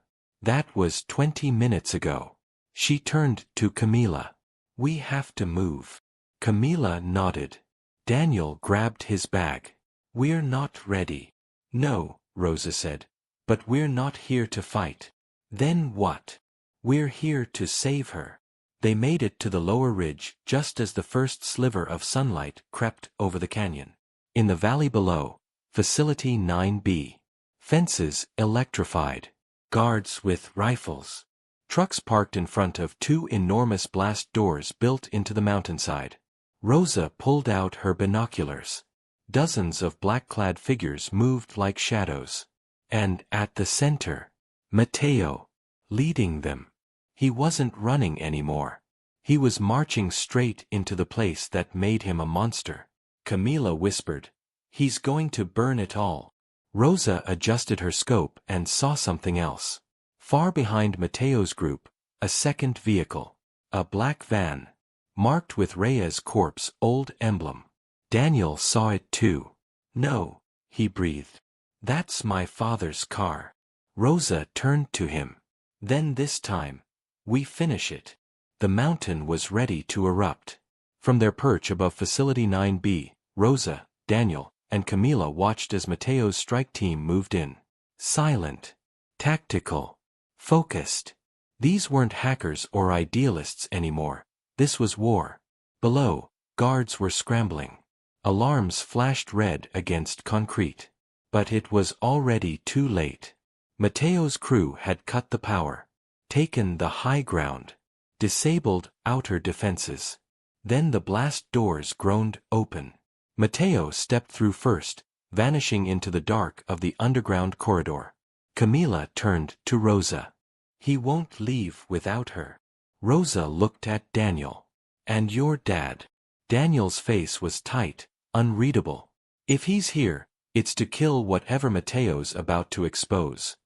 That was 20 minutes ago. She turned to Camila. We have to move. Camila nodded. Daniel grabbed his bag. We're not ready. No, Rosa said. But we're not here to fight. Then what? We're here to save her. They made it to the lower ridge just as the first sliver of sunlight crept over the canyon. In the valley below, Facility 9B. Fences electrified. Guards with rifles. Trucks parked in front of 2 enormous blast doors built into the mountainside. Rosa pulled out her binoculars. Dozens of black-clad figures moved like shadows. And at the center, Matteo, leading them. He wasn't running anymore. He was marching straight into the place that made him a monster. Camilla whispered, "He's going to burn it all." Rosa adjusted her scope and saw something else. Far behind Matteo's group, a second vehicle. A black van, marked with Rhea's corpse old emblem. Daniel saw it too. "No," he breathed. "That's my father's car." Rosa turned to him. "Then this time, we finish it." The mountain was ready to erupt. From their perch above Facility 9B, Rosa, Daniel, and Camilla watched as Matteo's strike team moved in. Silent, tactical, focused. These weren't hackers or idealists anymore. This was war. Below, guards were scrambling. Alarms flashed red against concrete. But it was already too late. Matteo's crew had cut the power, taken the high ground, disabled outer defenses. Then the blast doors groaned open. Matteo stepped through first, vanishing into the dark of the underground corridor. Camilla turned to Rosa. "He won't leave without her." Rosa looked at Daniel. "And your dad?" Daniel's face was tight, unreadable. "If he's here, it's to kill whatever Matteo's about to expose."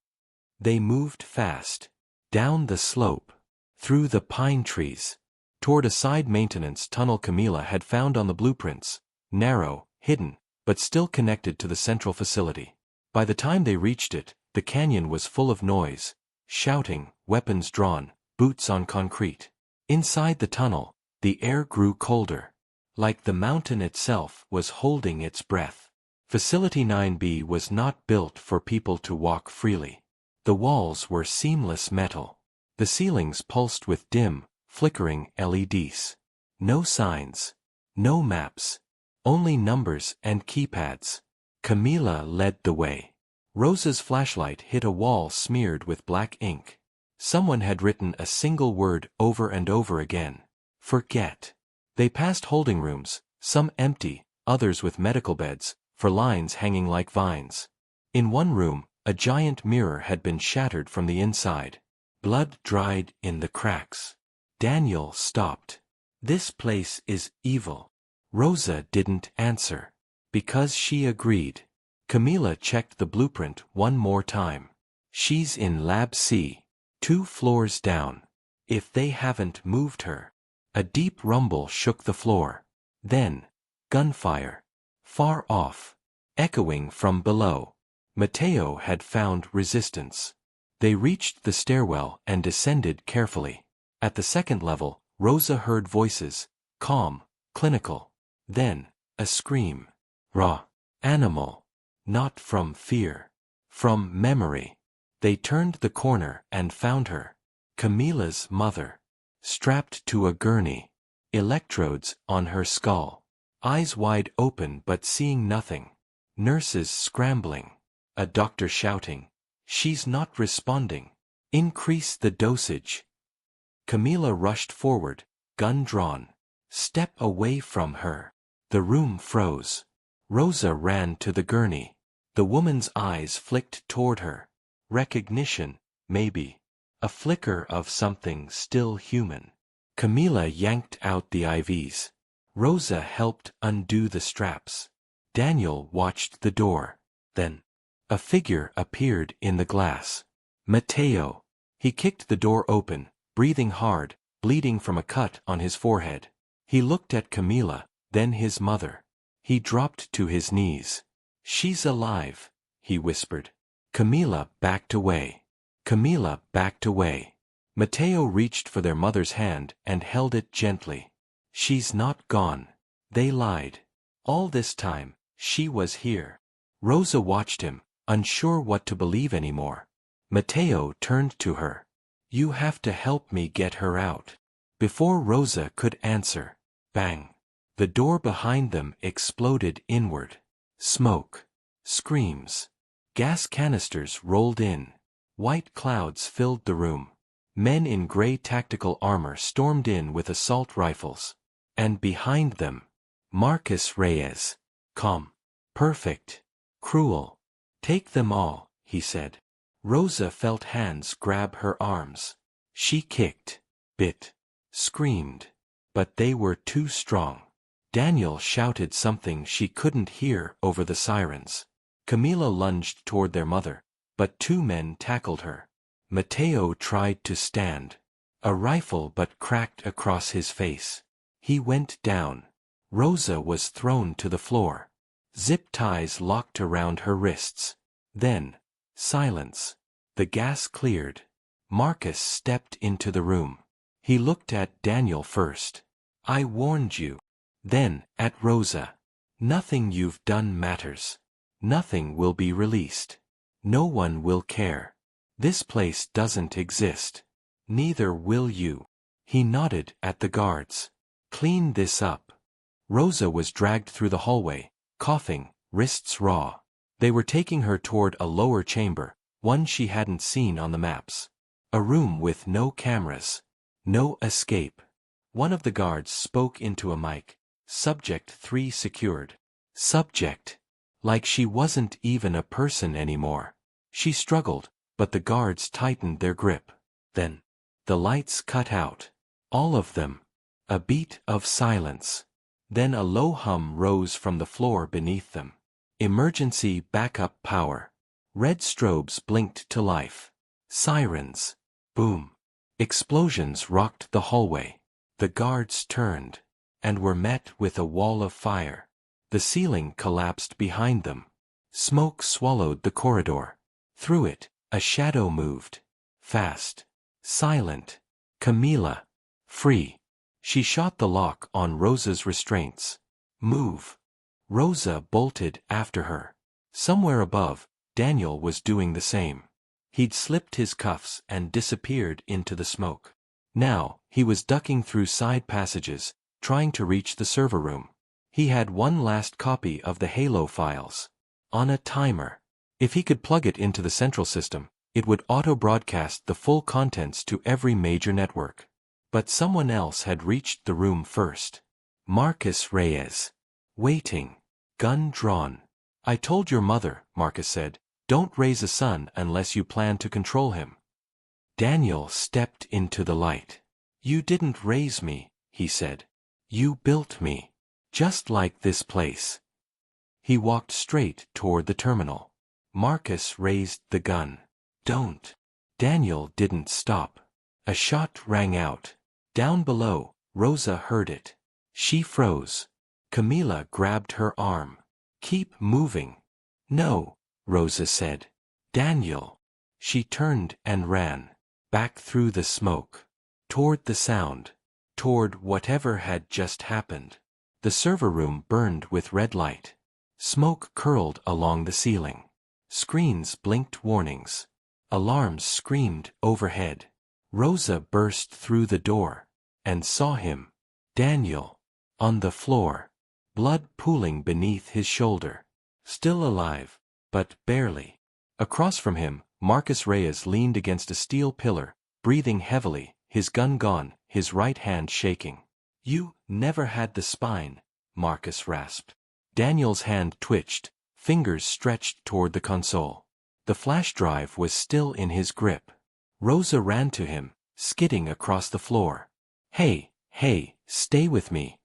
They moved fast. Down the slope. Through the pine trees. Toward a side maintenance tunnel Camilla had found on the blueprints. Narrow, hidden, but still connected to the central facility. By the time they reached it, the canyon was full of noise. Shouting, weapons drawn, boots on concrete. Inside the tunnel, the air grew colder. Like the mountain itself was holding its breath. Facility 9B was not built for people to walk freely. The walls were seamless metal. The ceilings pulsed with dim, flickering LEDs. No signs. No maps. Only numbers and keypads. Camilla led the way. Rosa's flashlight hit a wall smeared with black ink. Someone had written a single word over and over again. Forget. They passed holding rooms, some empty, others with medical beds, for lines hanging like vines. In one room, a giant mirror had been shattered from the inside. Blood dried in the cracks. Daniel stopped. "This place is evil." Rosa didn't answer. Because she agreed. Camilla checked the blueprint one more time. "She's in Lab C. 2 floors down. If they haven't moved her." A deep rumble shook the floor. Then, gunfire. Far off. Echoing from below. Matteo had found resistance. They reached the stairwell and descended carefully. At the second level, Rosa heard voices, calm, clinical. Then, a scream. Raw. Animal. Not from fear. From memory. They turned the corner and found her. Camilla's mother. Strapped to a gurney. Electrodes on her skull. Eyes wide open but seeing nothing. Nurses scrambling. A doctor shouting, "She's not responding. Increase the dosage." Camilla rushed forward, gun drawn. "Step away from her." The room froze. Rosa ran to the gurney. The woman's eyes flicked toward her. Recognition, maybe. A flicker of something still human. Camilla yanked out the IVs. Rosa helped undo the straps. Daniel watched the door. Then, a figure appeared in the glass. Matteo. He kicked the door open, breathing hard, bleeding from a cut on his forehead. He looked at Camilla, then his mother. He dropped to his knees. "She's alive," he whispered. Camilla backed away. Camilla backed away. Matteo reached for their mother's hand and held it gently. "She's not gone." They lied. All this time, she was here. Rosa watched him, unsure what to believe anymore. Matteo turned to her. "You have to help me get her out." Before Rosa could answer, bang. The door behind them exploded inward. Smoke. Screams. Gas canisters rolled in. White clouds filled the room. Men in gray tactical armor stormed in with assault rifles. And behind them, Marcus Reyes. Calm. Perfect. Cruel. Take them all, he said. Rosa felt hands grab her arms. She kicked, bit, screamed. But they were too strong. Daniel shouted something she couldn't hear over the sirens. Camila lunged toward their mother, but two men tackled her. Mateo tried to stand. A rifle but cracked across his face. He went down. Rosa was thrown to the floor. Zip ties locked around her wrists. Then, silence. The gas cleared. Marcus stepped into the room. He looked at Daniel first. I warned you. Then, at Rosa. Nothing you've done matters. Nothing will be released. No one will care. This place doesn't exist. Neither will you. He nodded at the guards. Clean this up. Rosa was dragged through the hallway, coughing, wrists raw. They were taking her toward a lower chamber, one she hadn't seen on the maps. A room with no cameras. No escape. One of the guards spoke into a mic. Subject 3 secured. Subject. Like she wasn't even a person anymore. She struggled, but the guards tightened their grip. Then, the lights cut out. All of them. A beat of silence. Then a low hum rose from the floor beneath them. Emergency backup power. Red strobes blinked to life. Sirens. Boom. Explosions rocked the hallway. The guards turned, and were met with a wall of fire. The ceiling collapsed behind them. Smoke swallowed the corridor. Through it, a shadow moved. Fast. Silent. Camila. Free. She shot the lock on Rosa's restraints. Move. Rosa bolted after her. Somewhere above, Daniel was doing the same. He'd slipped his cuffs and disappeared into the smoke. Now, he was ducking through side passages, trying to reach the server room. He had one last copy of the Halo files. On a timer. If he could plug it into the central system, it would auto-broadcast the full contents to every major network. But someone else had reached the room first. Marcus Reyes. Waiting. Gun drawn. I told your mother, Marcus said, don't raise a son unless you plan to control him. Daniel stepped into the light. You didn't raise me, he said. You built me. Just like this place. He walked straight toward the terminal. Marcus raised the gun. Don't. Daniel didn't stop. A shot rang out. Down below, Rosa heard it. She froze. Camila grabbed her arm. Keep moving. No, Rosa said. Daniel. She turned and ran. Back through the smoke. Toward the sound. Toward whatever had just happened. The server room burned with red light. Smoke curled along the ceiling. Screens blinked warnings. Alarms screamed overhead. Rosa burst through the door. And saw him. Daniel. On the floor. Blood pooling beneath his shoulder. Still alive. But barely. Across from him, Marcus Reyes leaned against a steel pillar, breathing heavily, his gun gone, his right hand shaking. You never had the spine, Marcus rasped. Daniel's hand twitched, fingers stretched toward the console. The flash drive was still in his grip. Rosa ran to him, skidding across the floor. Hey, stay with me.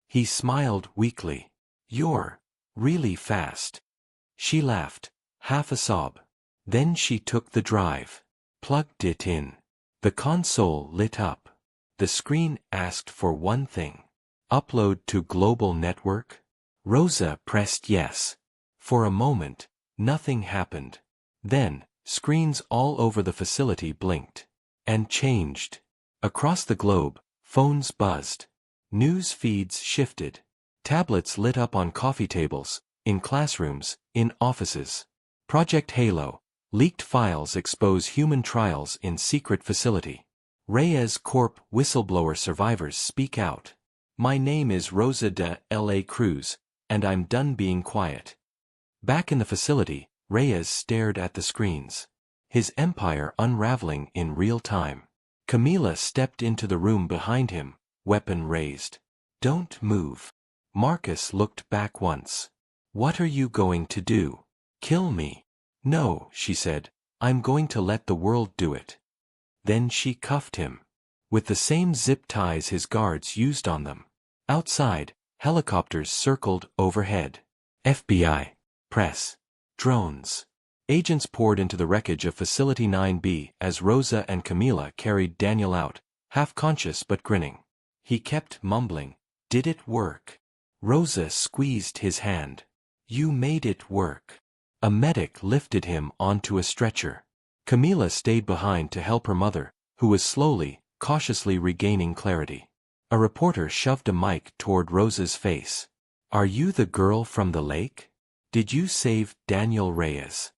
He smiled weakly. You're really fast. She laughed, half a sob. Then she took the drive, plugged it in. The console lit up. The screen asked for one thing. Upload to global network? Rosa pressed yes. For a moment, nothing happened. Then, screens all over the facility blinked. And changed. Across the globe, phones buzzed. News feeds shifted. Tablets lit up on coffee tables, in classrooms, in offices. Project Halo. Leaked files expose human trials in secret facility. Reyes Corp whistleblower survivors speak out. My name is Rosa de La Cruz, and I'm done being quiet. Back in the facility, Reyes stared at the screens. His empire unraveling in real time. Camila stepped into the room behind him, weapon raised. Don't move. Marcus looked back once. What are you going to do? Kill me? No, she said. I'm going to let the world do it. Then she cuffed him. With the same zip ties his guards used on them. Outside, helicopters circled overhead. FBI, press, drones. Agents poured into the wreckage of Facility 9B as Rosa and Camila carried Daniel out, half-conscious but grinning. He kept mumbling, "Did it work?" Rosa squeezed his hand. "You made it work." A medic lifted him onto a stretcher. Camila stayed behind to help her mother, who was slowly, cautiously regaining clarity. A reporter shoved a mic toward Rosa's face. "Are you the girl from the lake? Did you save Daniel Reyes?"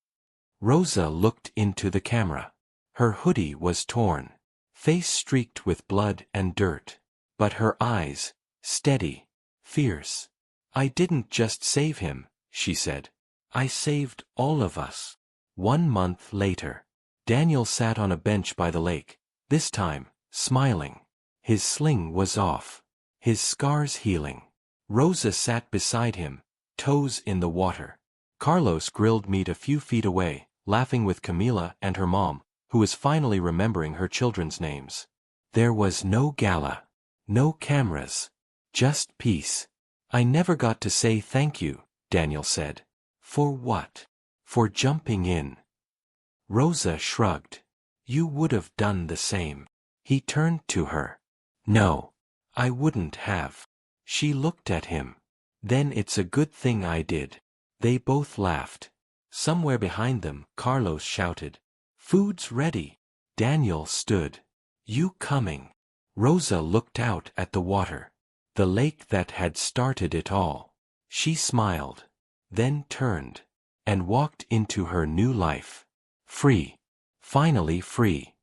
Rosa looked into the camera. Her hoodie was torn, face streaked with blood and dirt. But her eyes, steady, fierce. "I didn't just save him," she said. "I saved all of us." 1 month later, Daniel sat on a bench by the lake, this time, smiling. His sling was off, his scars healing. Rosa sat beside him, toes in the water. Carlos grilled meat a few feet away, laughing with Camila and her mom, who was finally remembering her children's names. There was no gala, no cameras, just peace. "I never got to say thank you," Daniel said. "For what?" "For jumping in." Rosa shrugged. "You would have done the same." He turned to her. "No, I wouldn't have." She looked at him. "Then it's a good thing I did." They both laughed. Somewhere behind them, Carlos shouted, "Food's ready." Daniel stood. "You coming?" Rosa looked out at the water. The lake that had started it all. She smiled, then turned, and walked into her new life. Free. Finally free.